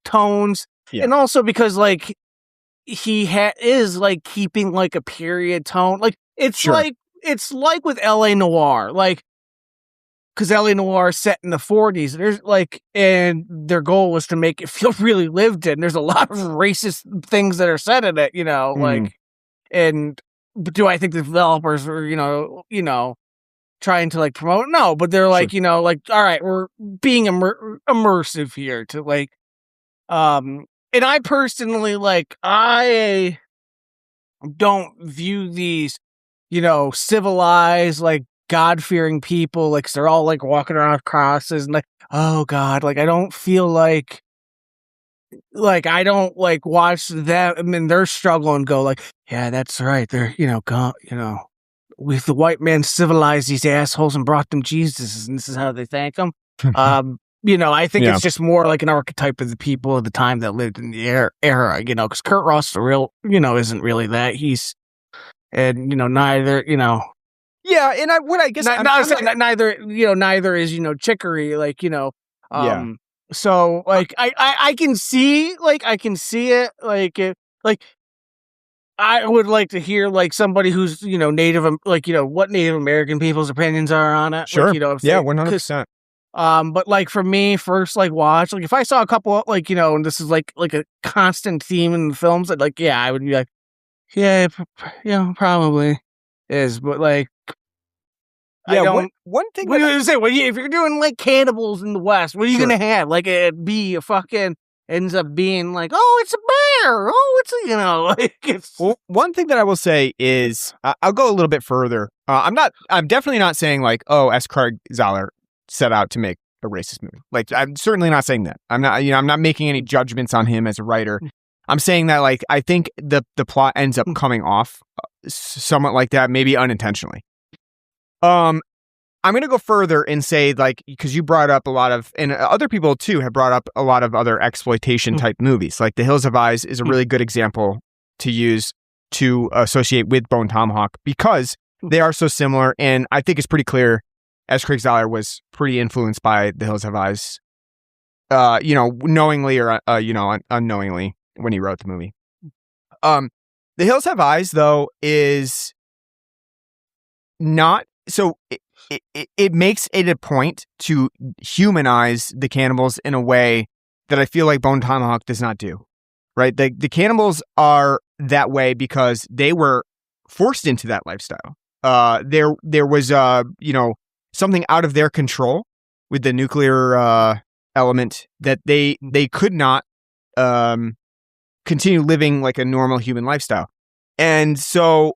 tones. Yeah. And also because like, he is like keeping like a period tone. Like it's like with L.A. Noire, like because L.A. Noire is set in the 40s. There's like, and their goal was to make it feel really lived in. There's a lot of racist things that are said in it, like, and do I think the developers were, trying to like promote? No, but they're like, like, all right, we're being immersive here to like, and I personally like, I don't view these, civilized, like, God-fearing people, like, 'cause they're all like walking around with crosses and like, oh God, like, I don't feel like I don't like watch them. I mean, they're struggling and go like, yeah, that's right. They're, with the white man civilized these assholes and brought them Jesus, and this is how they thank them. I think it's just more like an archetype of the people of the time that lived in the era, because Kurt Russell isn't really that. Neither, Yeah, and I guess neither is Chicory, like so like I can see it like I would like to hear like somebody who's native, like what Native American people's opinions are on it. Sure. Like, 100%. But like for me, first like watch, like if I saw a couple like and this is like a constant theme in the films, that like I would be like, yeah, probably is, but like. Yeah, one thing. What are you gonna say? If you're doing like cannibals in the West, what are you gonna have? Like it be a fucking ends up being like, oh, it's a bear. Oh, it's like it's. Well, one thing that I will say is I'll go a little bit further. I'm definitely not saying like, oh, S. Craig Zahler set out to make a racist movie. Like I'm certainly not saying that. I'm not making any judgments on him as a writer. I'm saying that like I think the plot ends up coming off somewhat like that, maybe unintentionally. I'm going to go further and say, like, because you brought up a lot of, and other people too have brought up a lot of other exploitation type movies. Like The Hills Have Eyes is a really good example to use to associate with Bone Tomahawk because they are so similar. And I think it's pretty clear as Craig Zahler was pretty influenced by The Hills Have Eyes, knowingly or, unknowingly when he wrote the movie. The Hills Have Eyes, though, is not. So it makes it a point to humanize the cannibals in a way that I feel like Bone Tomahawk does not do, right? The cannibals are that way because they were forced into that lifestyle. There was something out of their control with the nuclear element that they could not continue living like a normal human lifestyle, and so.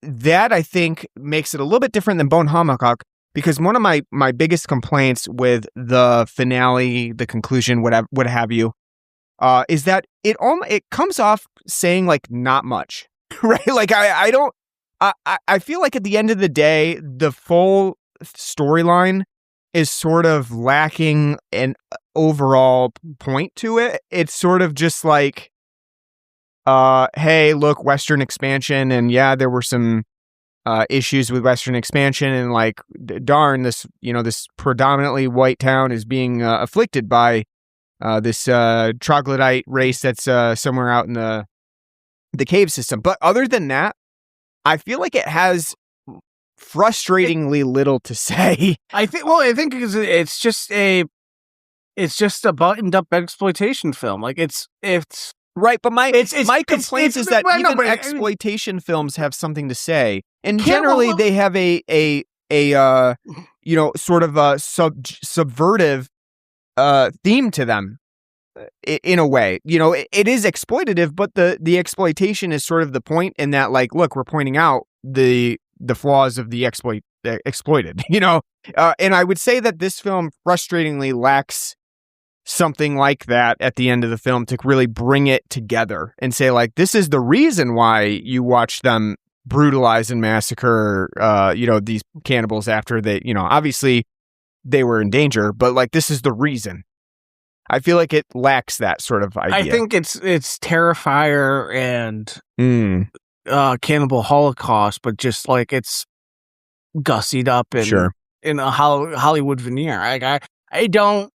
That I think makes it a little bit different than Bone Tomahawk because one of my biggest complaints with the finale, the conclusion, what have you, is that it comes off saying like not much, right? Like I feel like at the end of the day, the full storyline is sort of lacking an overall point to it. It's sort of just like. Hey, look, Western expansion, and yeah, there were some issues with Western expansion, and like, darn, this predominantly white town is being afflicted by this troglodyte race that's somewhere out in the cave system. But other than that, I feel like it has frustratingly little to say. I think because it's just a buttoned up exploitation film. Like it's. Right, but my complaint is that even exploitation films have something to say, and generally they have a sort of a subvertive theme to them in a way. It is exploitative, but the exploitation is sort of the point in that, like, look, we're pointing out the flaws of the exploited. And I would say that this film frustratingly lacks something like that at the end of the film to really bring it together and say, like, this is the reason why you watch them brutalize and massacre, these cannibals after they, obviously they were in danger, but like, this is the reason. I feel like it lacks that sort of idea. I think it's Terrifier and Cannibal Holocaust, but just like it's gussied up in a Hollywood veneer. I don't.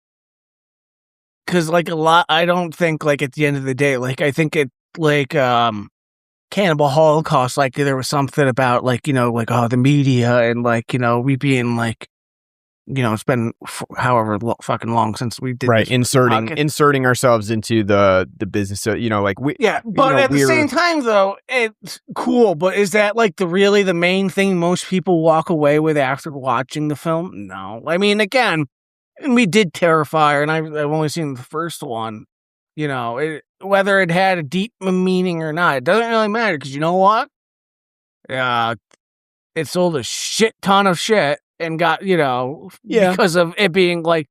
Because, like, I don't think, like, at the end of the day, like, I think like Cannibal Holocaust, like there was something about like, like the media and like, we being like, it's been however fucking long since we did right, this inserting ourselves into the business. So like we, but at the same time though, it's cool. But is that like the main thing most people walk away with after watching the film? No, I mean, again, we did Terrifier, and I've only seen the first one. Whether it had a deep meaning or not, it doesn't really matter, because you know what? It sold a shit ton of shit and got, because of it being like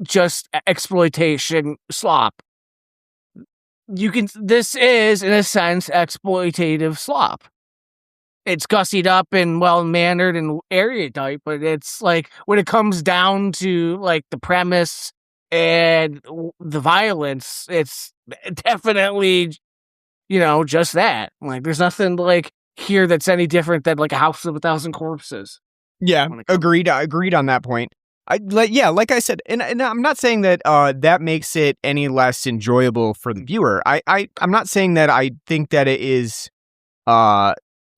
just exploitation slop. This is, in a sense, exploitative slop. It's gussied up and well-mannered and erudite, but it's like, when it comes down to like the premise and the violence, it's definitely, just that. Like, there's nothing like here that's any different than like a House of a Thousand Corpses. Yeah, agreed on that point. Like I said, and I'm not saying that that makes it any less enjoyable for the viewer. I'm not saying that I think that it is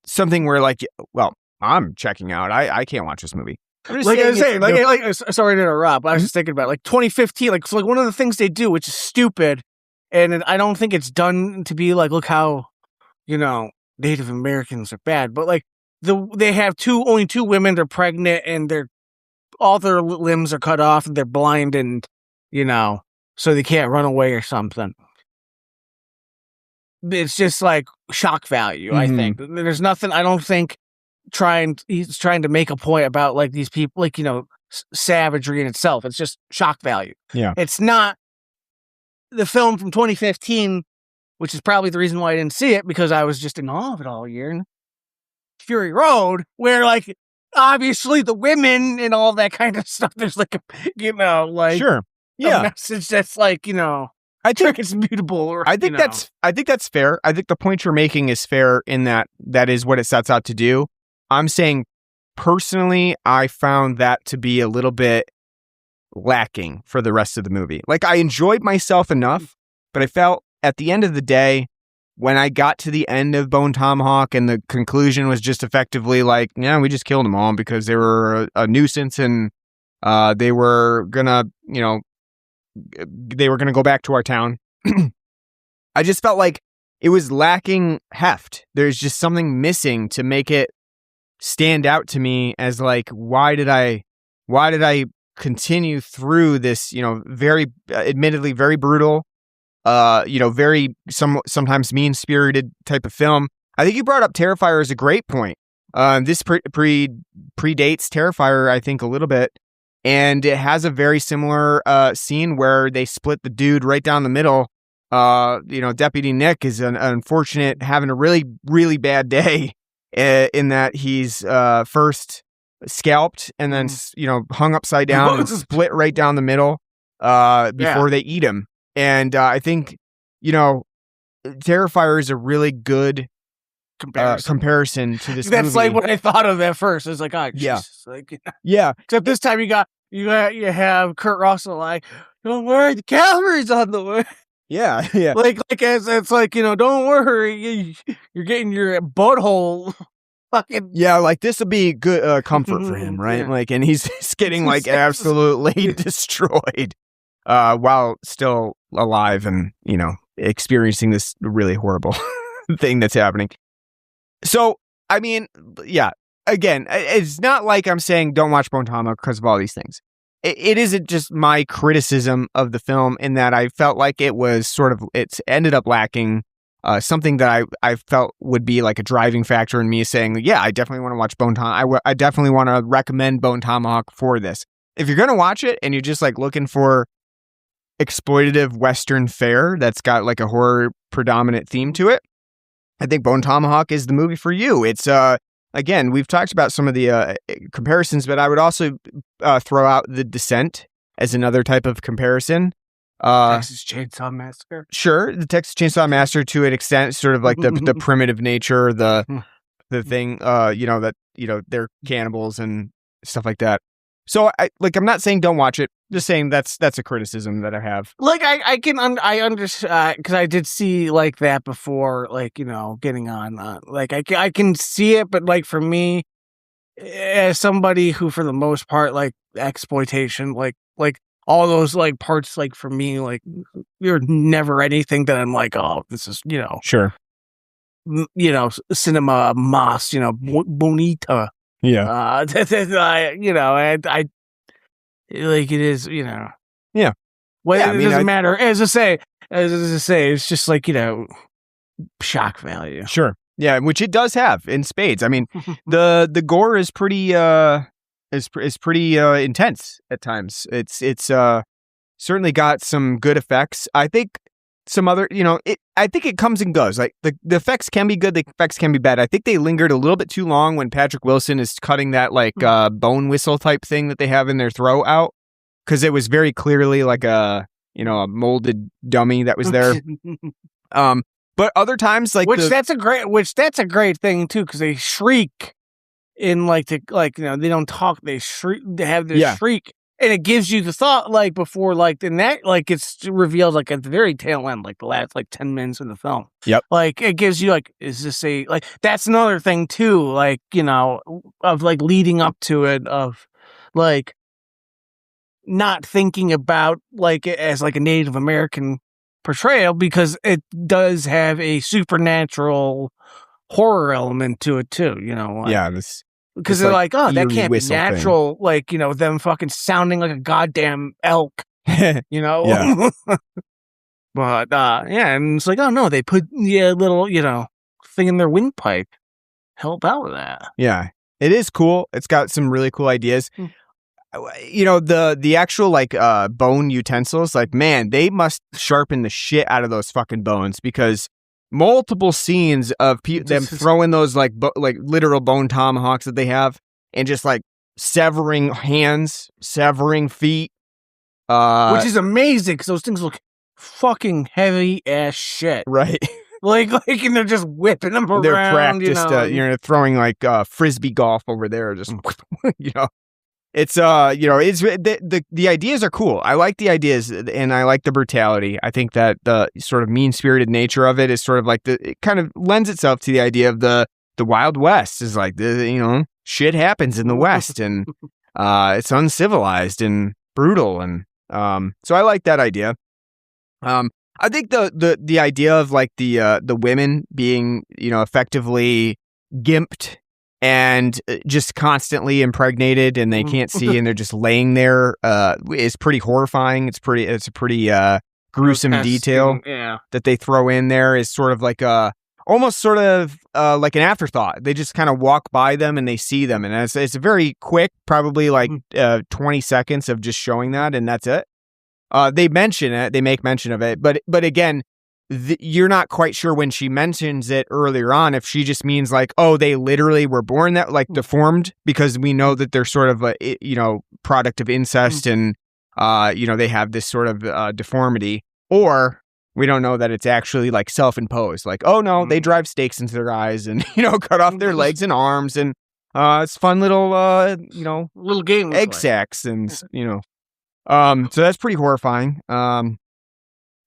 something where like, well, I'm checking out. I can't watch this movie. Like I was saying, sorry to interrupt. I was just thinking about like 2015, like, so like one of the things they do, which is stupid, and I don't think it's done to be like, look how, Native Americans are bad, but like they have only two women, they're pregnant, and all their limbs are cut off, and they're blind, and so they can't run away or something. It's just like shock value. I think there's nothing. I don't think he's trying to make a point about like these people, like savagery in itself. It's just shock value. Yeah, it's not the film from 2015, which is probably the reason why I didn't see it, because I was just in awe of it all year. Fury Road, where like obviously the women and all that kind of stuff, there's like a sure, yeah, message that's like I think it's mutable. Or, I think that's fair. I think the point you're making is fair in that is what it sets out to do. I'm saying personally, I found that to be a little bit lacking for the rest of the movie. Like, I enjoyed myself enough, but I felt at the end of the day, when I got to the end of Bone Tomahawk and the conclusion was just effectively like, yeah, we just killed them all because they were a nuisance, and they were gonna, go back to our town. I just felt like it was lacking heft. There's just something missing to make it stand out to me as like, why did I continue through this, very admittedly very brutal, very sometimes mean-spirited type of film. I think you brought up Terrifier as a great point. This predates Terrifier, I think, a little bit. And it has a very similar scene where they split the dude right down the middle. Deputy Nick is unfortunate, having a really, really bad day in that he's first scalped and then, hung upside down and split right down the middle before they eat him. And I think, Terrifier is a really good comparison to this movie. That's like what I thought of at first. I was like, oh, Jesus. Yeah. Except this time you have Kurt Russell like, don't worry, the cavalry's on the way. Yeah. Like it's like, don't worry, you're getting your butthole fucking. Yeah, like this will be good comfort for him, right? Yeah. Like, and he's getting like absolutely destroyed while still alive and, experiencing this really horrible thing that's happening. So, I mean, yeah, again, it's not like I'm saying don't watch Bone Tomahawk because of all these things. It isn't just my criticism of the film in that I felt like it was it's ended up lacking something that I felt would be like a driving factor in me saying, yeah, I definitely want to watch Bone Tomahawk. I definitely want to recommend Bone Tomahawk for this. If you're going to watch it and you're just like looking for exploitative Western fare that's got like a horror predominant theme to it, I think Bone Tomahawk is the movie for you. It's, again, we've talked about some of the comparisons, but I would also throw out The Descent as another type of comparison. Texas Chainsaw Massacre. Sure, the Texas Chainsaw Massacre to an extent, sort of like the primitive nature, the thing, they're cannibals and stuff like that. So I'm not saying don't watch it, Just saying that's a criticism that I have. Like I understand because I did see like that before, like getting on. Like I can see it, but like for me, as somebody who, for the most part, like exploitation, like all those like parts, like for me, like you're never anything that I'm like, oh, this is Sure. cinema mas, bonita. Yeah. And I like it is, Yeah. Well, Yeah, it doesn't matter. As I say, it's just like shock value. Sure. Yeah, which it does have in spades. I mean, the gore is pretty intense at times. It's certainly got some good effects. I think some other, I think it comes and goes. Like the effects can be good, the effects can be bad. I think they lingered a little bit too long when Patrick Wilson is cutting that like bone whistle type thing that they have in their throat out, because it was very clearly like a molded dummy that was there. But other times, like that's a great thing too, because they shriek in they don't talk, they shriek, they have this shriek, and it gives you the thought like before, like in that, like it's revealed like at the very tail end, like the last like 10 minutes of the film. Yep. Like it gives you like, is this a like that's another thing too, like of like leading up to it, of like not thinking about like it as like a Native American portrayal, because it does have a supernatural horror element to it too, because they're like, oh, that can't be natural thing. Like them fucking sounding like a goddamn elk. Yeah. But and it's like, oh no, they put a little thing in their windpipe, help out with that. Yeah, it is cool. It's got some really cool ideas. The actual like bone utensils, like, man, they must sharpen the shit out of those fucking bones, because multiple scenes of them throwing those like literal bone tomahawks that they have, and just like severing hands, severing feet, which is amazing because those things look fucking heavy as shit, right? like and they're just whipping them around. They're practiced, throwing like frisbee golf over there, just It's it's the ideas are cool. I like the ideas, and I like the brutality. I think that the sort of mean-spirited nature of it is sort of like it kind of lends itself to the idea of the Wild West. Is like shit happens in the West, and it's uncivilized and brutal, and so I like that idea. I think the idea of like the women being effectively gimped and just constantly impregnated, and they can't see, and they're just laying there, is pretty horrifying. It's a pretty gruesome detail that they throw in there. Is sort of like almost sort of like an afterthought. They just kind of walk by them and they see them, and it's a very quick, probably like 20 seconds of just showing that, and that's it. They mention it, they make mention of it, but again, you're not quite sure when she mentions it earlier on if she just means like, oh, they literally were born that like deformed, because we know that they're sort of a product of incest, and they have this sort of deformity, or we don't know that it's actually like self-imposed, like, oh no, they drive stakes into their eyes and cut off their legs and arms, and it's fun little little game egg sacs, and so that's pretty horrifying.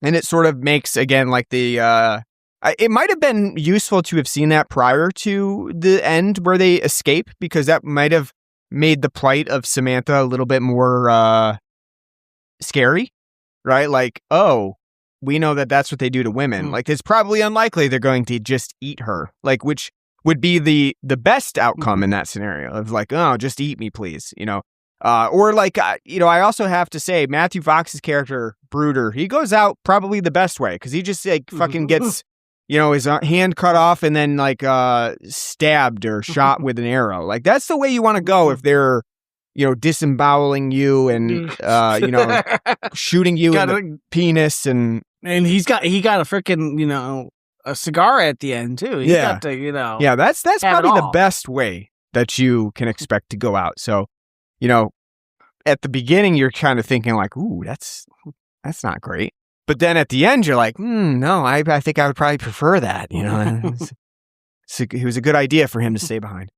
And it sort of makes, again, like it might have been useful to have seen that prior to the end where they escape, because that might have made the plight of Samantha a little bit more scary, right? Like, oh, we know that that's what they do to women. Like, it's probably unlikely they're going to just eat her, like, which would be the best outcome in that scenario of like, oh, just eat me, please, or like, I also have to say Matthew Fox's character, Brooder, he goes out probably the best way, because he just like fucking gets, his hand cut off and then like stabbed or shot with an arrow. Like, that's the way you want to go if they're, disemboweling you and, shooting you in the penis. And he got a freaking, a cigar at the end too. He got to, yeah, that's probably the best way that you can expect to go out. So, at the beginning, you're kind of thinking like, ooh, that's not great. But then at the end, you're like, no, I think I would probably prefer that. It was a good idea for him to stay behind.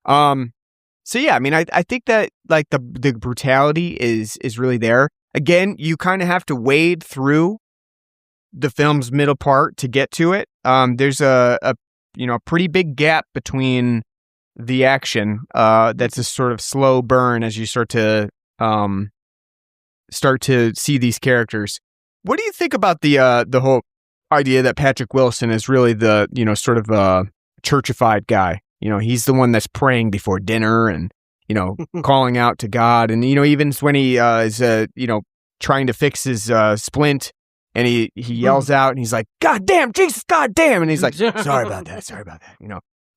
So yeah, I mean, I think that like the brutality is really there. again, you kind of have to wade through the film's middle part to get to it. There's a pretty big gap between the action. That's a sort of slow burn as you start to see these characters. What do you think about the whole idea that Patrick Wilson is really the sort of churchified guy? He's the one that's praying before dinner and calling out to God, and even when he is trying to fix his splint, and he yells out and he's like, "God damn, Jesus, God damn," and he's like, sorry about that.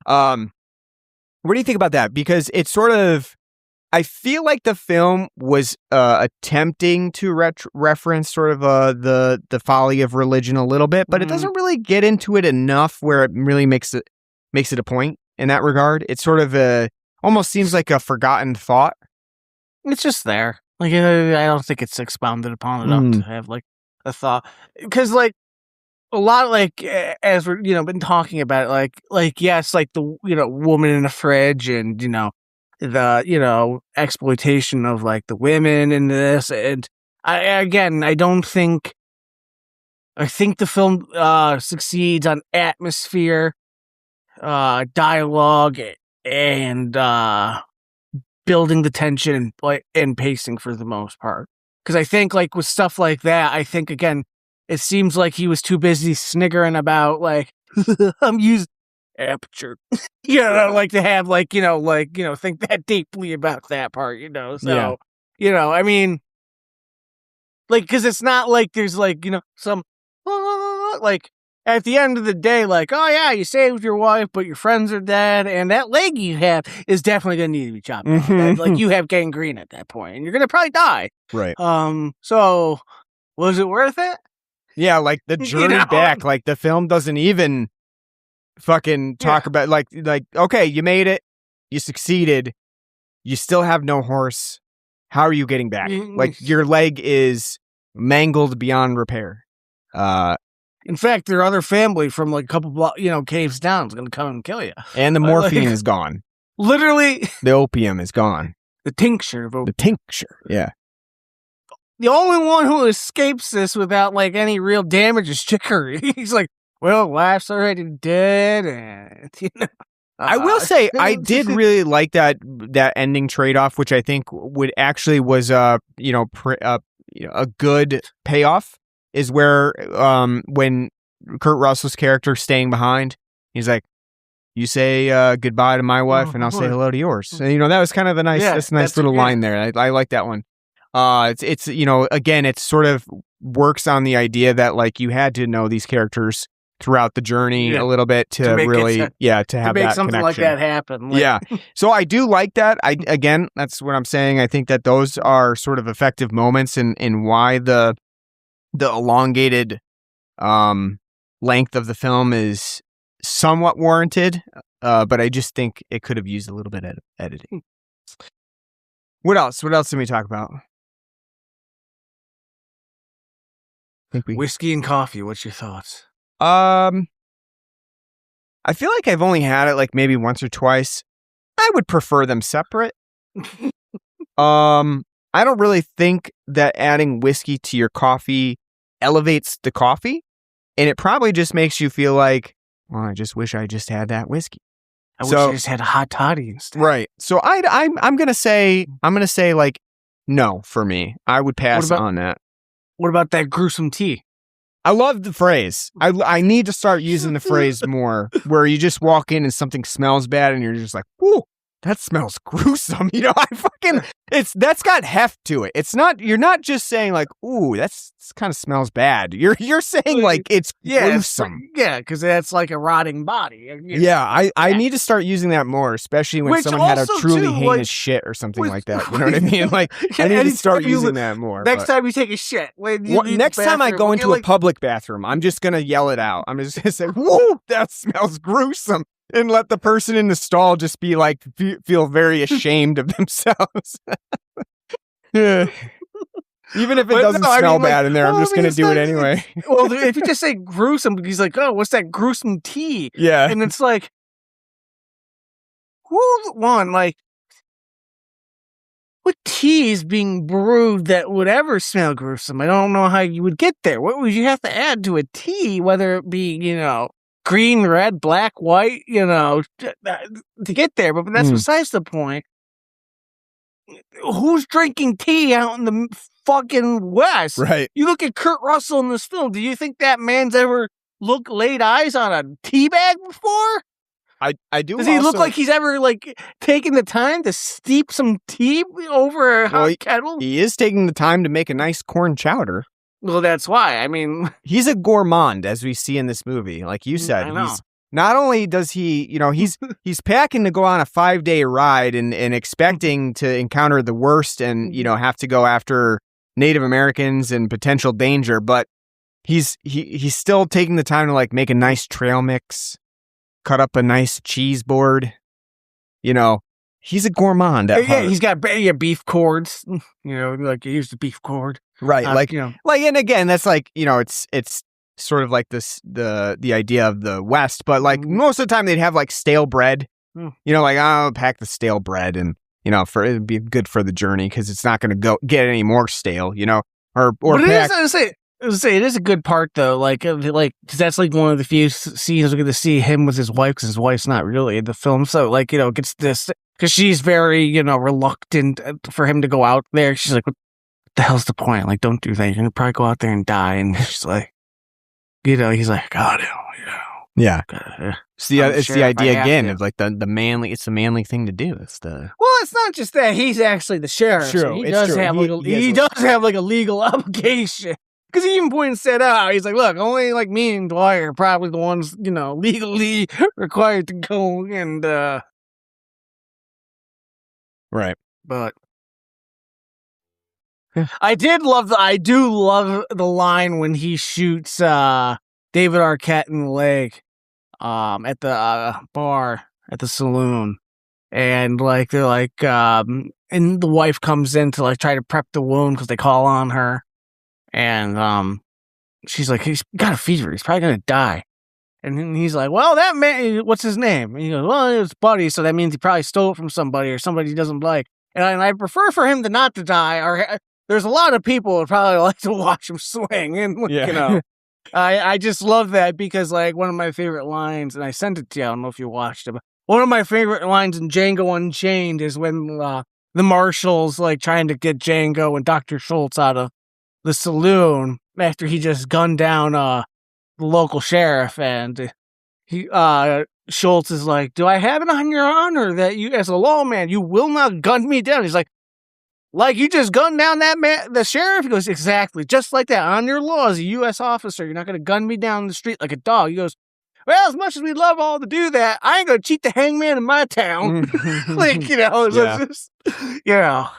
What do you think about that? Because it's sort of, I feel like the film was attempting to reference sort of the folly of religion a little bit, but it doesn't really get into it enough where it really makes it a point in that regard. It sort of almost seems like a forgotten thought. It's just there. Like, I don't think it's expounded upon enough to have like a thought, because like a lot, like as we're been talking about it, like yes, like the woman in the fridge, and the exploitation of like the women in this, and I think the film succeeds on atmosphere, dialogue, and building the tension and pacing for the most part. Because I think like with stuff like that, I think again, it seems like he was too busy sniggering about like I'm using aperture, like to have think that deeply about that part, So I mean, like, because it's not like there's like some like at the end of the day, like, oh yeah, you saved your wife, but your friends are dead, and that leg you have is definitely gonna need to be chopped off. Like you have gangrene at that point, and you're gonna probably die. Right. So was it worth it? Yeah, like the journey back, like the film doesn't even fucking talk about like okay, you made it, you succeeded, you still have no horse. How are you getting back? Like your leg is mangled beyond repair. In fact, their other family from like a couple caves down is going to come and kill you. And the morphine is gone. Literally. The opium is gone. The tincture of opium. The tincture, yeah. The only one who escapes this without like any real damage is Chicory. He's like, well, wife's already dead, and I will say I did really like that ending trade-off, which I think was a good payoff. Is where when Kurt Russell's character staying behind, he's like, "You say goodbye to my wife, and I'll say hello to yours." And, that was kind of a nice little line there. I like that one. It's again, it sort of works on the idea that like you had to know these characters throughout the journey a little bit to really to have to make that something connection. Like that happen. Like, yeah. So I do like that. Again, that's what I'm saying. I think that those are sort of effective moments in why the elongated length of the film is somewhat warranted, but I just think it could have used a little bit of editing. What else did we talk about? Whiskey and coffee, what's your thoughts? I feel like I've only had it like maybe once or twice. I would prefer them separate. I don't really think that adding whiskey to your coffee elevates the coffee, and it probably just makes you feel like, well, I just wish I just had that whiskey. I wish I just had a hot toddy instead. Right. So I'm gonna say like no for me. I would pass on that. What about that gruesome tea? I love the phrase. I need to start using the phrase more, where you just walk in and something smells bad, and you're just like, "Ooh, that smells gruesome." That's got heft to it. It's not. You're not just saying like, "Ooh, that's kind of smells bad." You're saying like it's gruesome. Because that's like a rotting body. I need to start using that more, especially when someone had a truly heinous shit or something like that. You know what I mean? Like I need to start using that more. Next time you take a shit, next time I go into a public bathroom, I'm just gonna yell it out. I'm just gonna say, "Whoa, that smells gruesome." And let the person in the stall just be like, feel very ashamed of themselves. Yeah. Even if it doesn't smell bad in there, I'm just going to do it anyway. Well, if you just say gruesome, he's like, oh, what's that gruesome tea? Yeah. And it's like, who's one? Like, what tea is being brewed that would ever smell gruesome? I don't know how you would get there. What would you have to add to a tea, whether it be, green, red, black, white, to get there? But that's besides the point. Who's drinking tea out in the fucking West? Right. You look at Kurt Russell in this film. Do you think that man's ever laid eyes on a tea bag before? I do. Does he look like he's ever taken the time to steep some tea over a hot kettle? He is taking the time to make a nice corn chowder. Well, that's why. I mean, he's a gourmand, as we see in this movie. Like you said, he's not only does he, he's packing to go on a 5-day ride and expecting to encounter the worst and have to go after Native Americans and potential danger, but he's still taking the time to make a nice trail mix. Cut up a nice cheese board. He's a gourmand at heart. He's got beef cords. Here's the beef cord. Right. And again, that's it's sort of like this, the idea of the West, but most of the time they'd have stale bread. I'll pack the stale bread and, it'd be good for the journey because it's not going to get any more stale, or pack. It is a good part though, because that's one of the few scenes we're going to see him with his wife, because his wife's not really in the film. So gets this, because she's very reluctant for him to go out there. She's like, "What the hell's the point? Don't do that. You're going to probably go out there and die." And she's like, he's like, "God, yeah." It's the idea again of the manly. It's the manly thing to do. Well, it's not just that he's actually the sheriff. True, So he does have a legal obligation. Because he even points that out. He's like, look, only me and Dwight are probably the ones, legally required to go and, Right. But I do love the line when he shoots, David Arquette in the leg, at the, bar, at the saloon. And, they're and the wife comes in to, try to prep the wound because they call on her. And she's like, he's got a fever. He's probably going to die. And then he's like, well, that man, what's his name? And he goes, well, it's Buddy. So that means he probably stole it from somebody or somebody he doesn't like. And I prefer for him to not to die. Or there's a lot of people who probably like to watch him swing. And, I just love that because, one of my favorite lines, and I sent it to you. I don't know if you watched it, but one of my favorite lines in Django Unchained is when the marshals, trying to get Django and Dr. Schultz out of the saloon after he just gunned down the local sheriff, and he Schultz is like, "Do I have it on your honor that you, as a lawman, you will not gun me down?" He's like you just gunned down that man, the sheriff? He goes, exactly, just like that. On your law as a U.S. officer, you're not going to gun me down the street like a dog. He goes, well, as much as we'd love all to do that, I ain't going to cheat the hangman in my town. Yeah,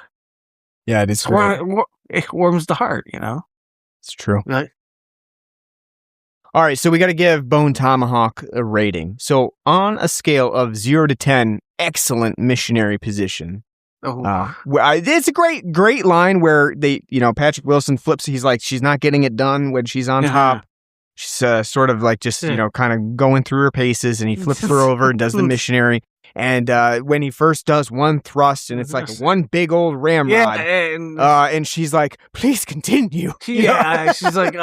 it is great. It warms the heart, It's true. Right. All right, so we got to give Bone Tomahawk a rating. So on a scale of 0 to 10, excellent missionary position. It's a great line where they, Patrick Wilson flips. He's like, she's not getting it done when she's on top. She's sort of kind of going through her paces, and he flips her over and does the missionary. And when he first does one thrust, and it's one big old ramrod, and she's like, please continue. She's like,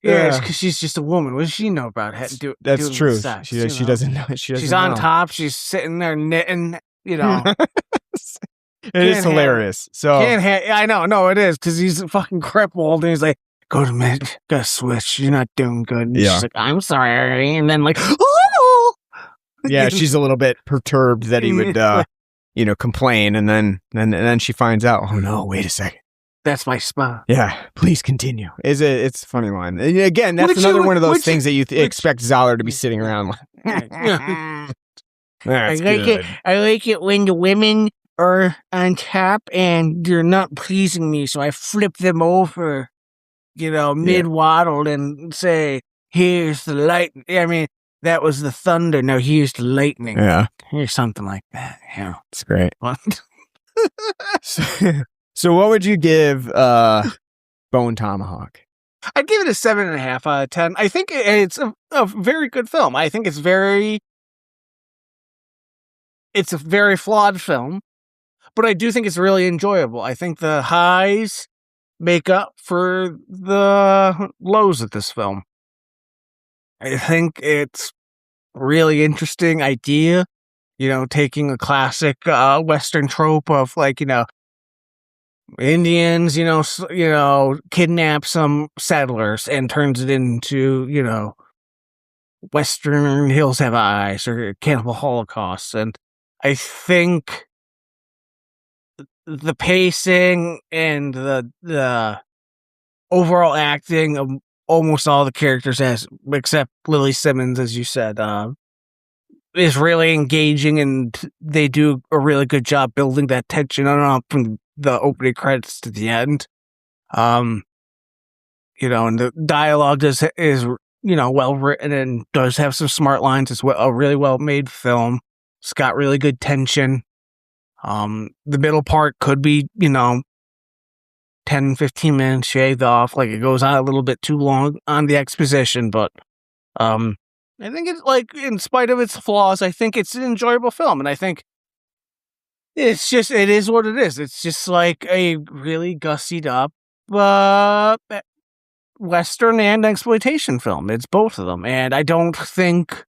because she's just a woman. What does she know about it? That's true. She doesn't know. She's on top. She's sitting there knitting, It is hilarious. I know. No, it is, because he's fucking crippled, and he's like, go to med, gotta switch. You're not doing good. And she's like, I'm sorry. And then oh! Yeah, she's a little bit perturbed that he would, complain, and then she finds out. Oh no! Wait a second. That's my spot. Yeah, please continue. It's a funny line. And again, that's another one of those things that you expect Zahler to be sitting around. I like it when the women are on top and they're not pleasing me, so I flip them over, mid-waddled and say, here's the light. I mean, that was the thunder. No, here's the lightning. Yeah. Here's something like that. Yeah. It's great. What? So what would you give Bone Tomahawk? I'd give it a 7.5 out of 10. I think it's a very good film. I think it's a very flawed film. but I do think it's really enjoyable. I think the highs make up for the lows of this film. I think it's a really interesting idea, taking a classic Western trope of Indians, kidnap some settlers and turns it into, Western Hills Have Eyes or Cannibal Holocaust. And I think the pacing and the overall acting of almost all the characters, except Lily Simmons, as you said, is really engaging, and they do a really good job building that tension on from the opening credits to the end. And the dialogue is well written and does have some smart lines. It's a really well made film. It's got really good tension. The middle part could be 10, 15 minutes shaved off. It goes on a little bit too long on the exposition, but I think it's in spite of its flaws, I think it's an enjoyable film, and I think it is what it is. It's just a really gussied up Western and exploitation film. It's both of them, and I don't think.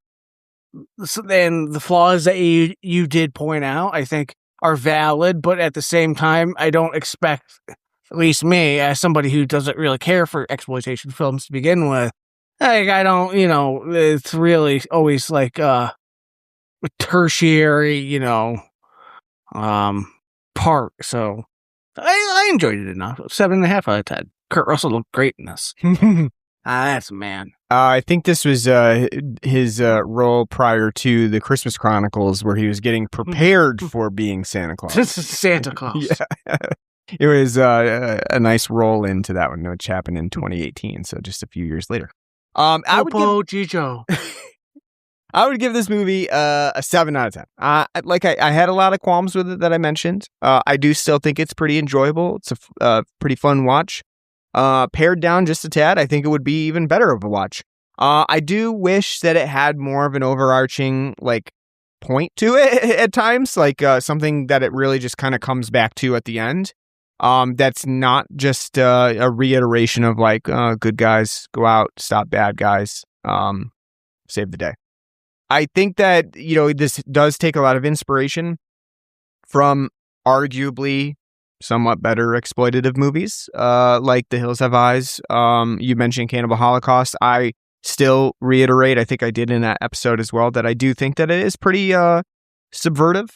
And the flaws that you did point out, I think, are valid, but at the same time, I don't expect, at least me, as somebody who doesn't really care for exploitation films to begin with, I don't, it's really always a tertiary, part. So I enjoyed it enough. 7.5 out of 10. Kurt Russell looked great in this. That's a man. I think this was his role prior to the Christmas Chronicles, where he was getting prepared for being Santa Claus. This is Santa Claus. Yeah. It was a nice roll into that one, which happened in 2018, so just a few years later. I would give this movie a 7 out of 10. I had a lot of qualms with it that I mentioned. I do still think it's pretty enjoyable. It's a pretty fun watch. Pared down just a tad, I think it would be even better of a watch. I do wish that it had more of an overarching point to it at times, something that it really just kind of comes back to at the end. That's not just a reiteration of good guys go out, stop bad guys, save the day. I think that this does take a lot of inspiration from arguably somewhat better exploitative movies, like The Hills Have Eyes. You mentioned Cannibal Holocaust. I still reiterate, I think I did in that episode as well, that I do think that it is pretty subvertive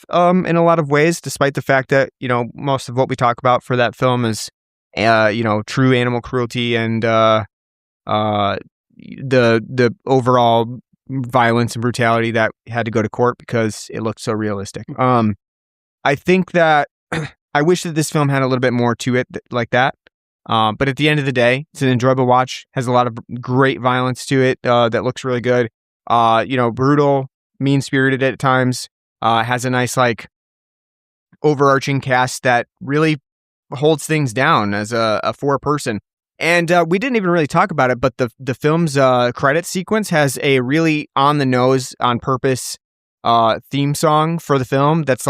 in a lot of ways, despite the fact that most of what we talk about for that film is true animal cruelty and the overall violence and brutality that had to go to court because it looked so realistic. I think that I wish that this film had a little bit more to it like that. But at the end of the day, it's an enjoyable watch, has a lot of great violence to it that looks really good. Brutal, mean-spirited at times, has a nice overarching cast that really holds things down as a four-person. And we didn't even really talk about it, but the film's credit sequence has a really on-the-nose, on-purpose theme song for the film that's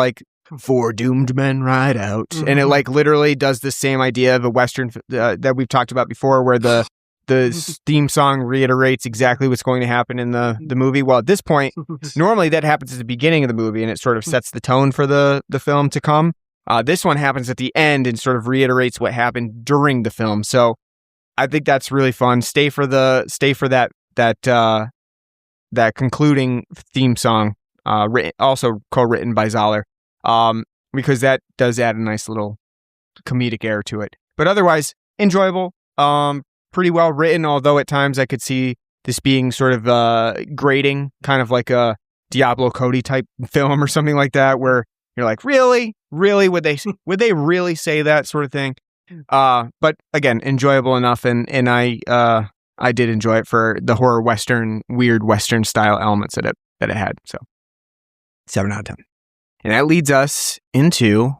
"Four doomed men ride out," and it literally does the same idea of a Western that we've talked about before, where the theme song reiterates exactly what's going to happen in the movie. Well, at this point, normally that happens at the beginning of the movie, and it sort of sets the tone for the film to come. This one happens at the end and sort of reiterates what happened during the film. So I think that's really fun. Stay for that concluding theme song, also co-written by Zahler. Because that does add a nice little comedic air to it. But otherwise, enjoyable, pretty well written, although at times I could see this being sort of grating, kind of like a Diablo Cody type film or something like that, where you're like, really? Would they really say that sort of thing? But again, enjoyable enough, and I did enjoy it for the horror Western, weird Western style elements that it had. So 7 out of 10. And that leads us into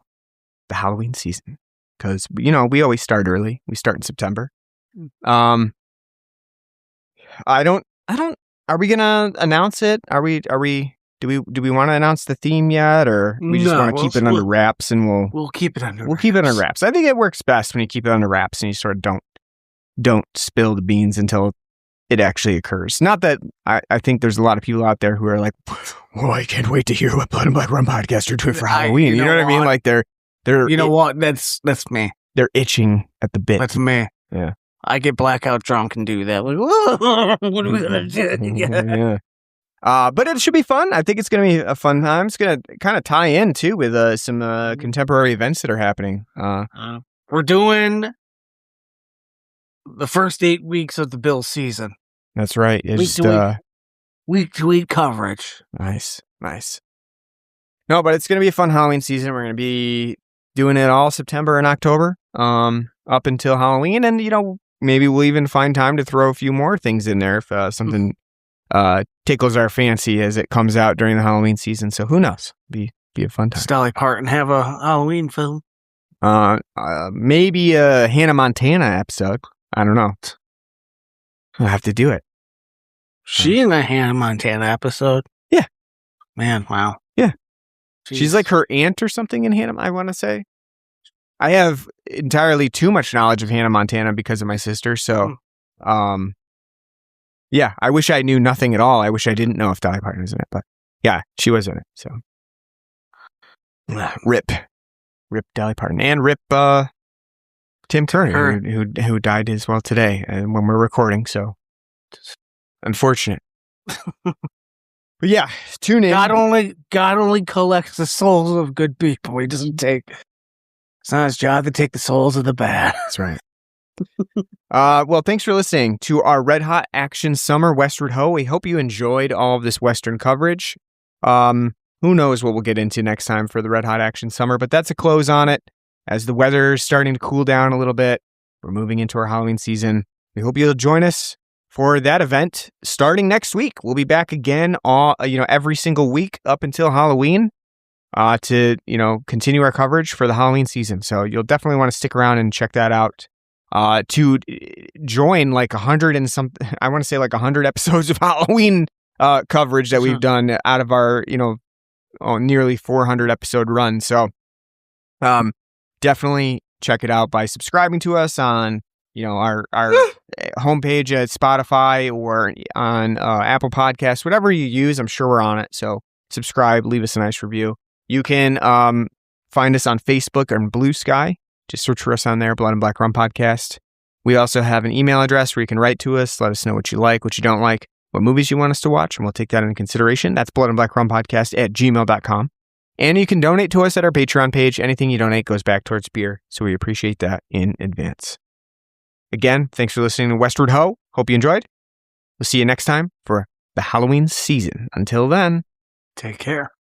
the Halloween season, because we always start early. We start in September. Are we gonna announce it? Are we Do we want to announce the theme yet, or we just want to keep it under wraps and we'll keep it under wraps. Keep it under wraps. I think it works best when you keep it under wraps and you sort of don't spill the beans until it actually occurs. Not that I think there's a lot of people out there who are like, "Oh, I can't wait to hear what Blood and Black Rum podcast are doing for Halloween." You know what I mean? Like they're. You know what? That's me. They're itching at the bit. That's me. Yeah. I get blackout drunk and do that. Like, what are we gonna do? Yeah. But it should be fun. I think it's going to be a fun time. It's going to kind of tie in, too, with some contemporary events that are happening. We're doing the first 8 weeks of the Bill season. That's right. Week to week coverage. Nice. No, but it's going to be a fun Halloween season. We're going to be doing it all September and October up until Halloween. And, maybe we'll even find time to throw a few more things in there if something... tickles our fancy as it comes out during the Halloween season. So who knows? Be a fun time. Dolly Parton have a Halloween film? Maybe a Hannah Montana episode. I don't know. I'll have to do it. She in a Hannah Montana episode? Yeah. Man, wow. Yeah. Jeez. She's like her aunt or something in Hannah, I want to say. I have entirely too much knowledge of Hannah Montana because of my sister. So, yeah, I wish I knew nothing at all. I wish I didn't know if Dolly Parton was in it, but yeah, she was in it. So, rip Dolly Parton and rip Tim Curry, who died as well today when we're recording. So, unfortunate. But yeah, tune in. God only collects the souls of good people. He doesn't take. It's not his job to take the souls of the bad. That's right. Well, thanks for listening to our Red Hot Action Summer Westward Ho. We hope you enjoyed all of this Western coverage. Who knows what we'll get into next time for the Red Hot Action Summer, but that's a close on it. As the weather is starting to cool down a little bit, we're moving into our Halloween season. We hope you'll join us for that event starting next week. We'll be back again every single week up until Halloween to continue our coverage for the Halloween season. So you'll definitely want to stick around and check that out. To join like 100 and some, I want to say like 100 episodes of Halloween coverage that we've done out of our, nearly 400 episode run. So, definitely check it out by subscribing to us on, our homepage at Spotify or on Apple Podcasts, whatever you use. I'm sure we're on it. So subscribe, leave us a nice review. You can find us on Facebook and Blue Sky. Just search for us on there, Blood and Black Rum Podcast. We also have an email address where you can write to us, let us know what you like, what you don't like, what movies you want us to watch, and we'll take that into consideration. That's bloodandblackrumpodcast@gmail.com. And you can donate to us at our Patreon page. Anything you donate goes back towards beer, so we appreciate that in advance. Again, thanks for listening to Westward Ho. Hope you enjoyed. We'll see you next time for the Halloween season. Until then, take care.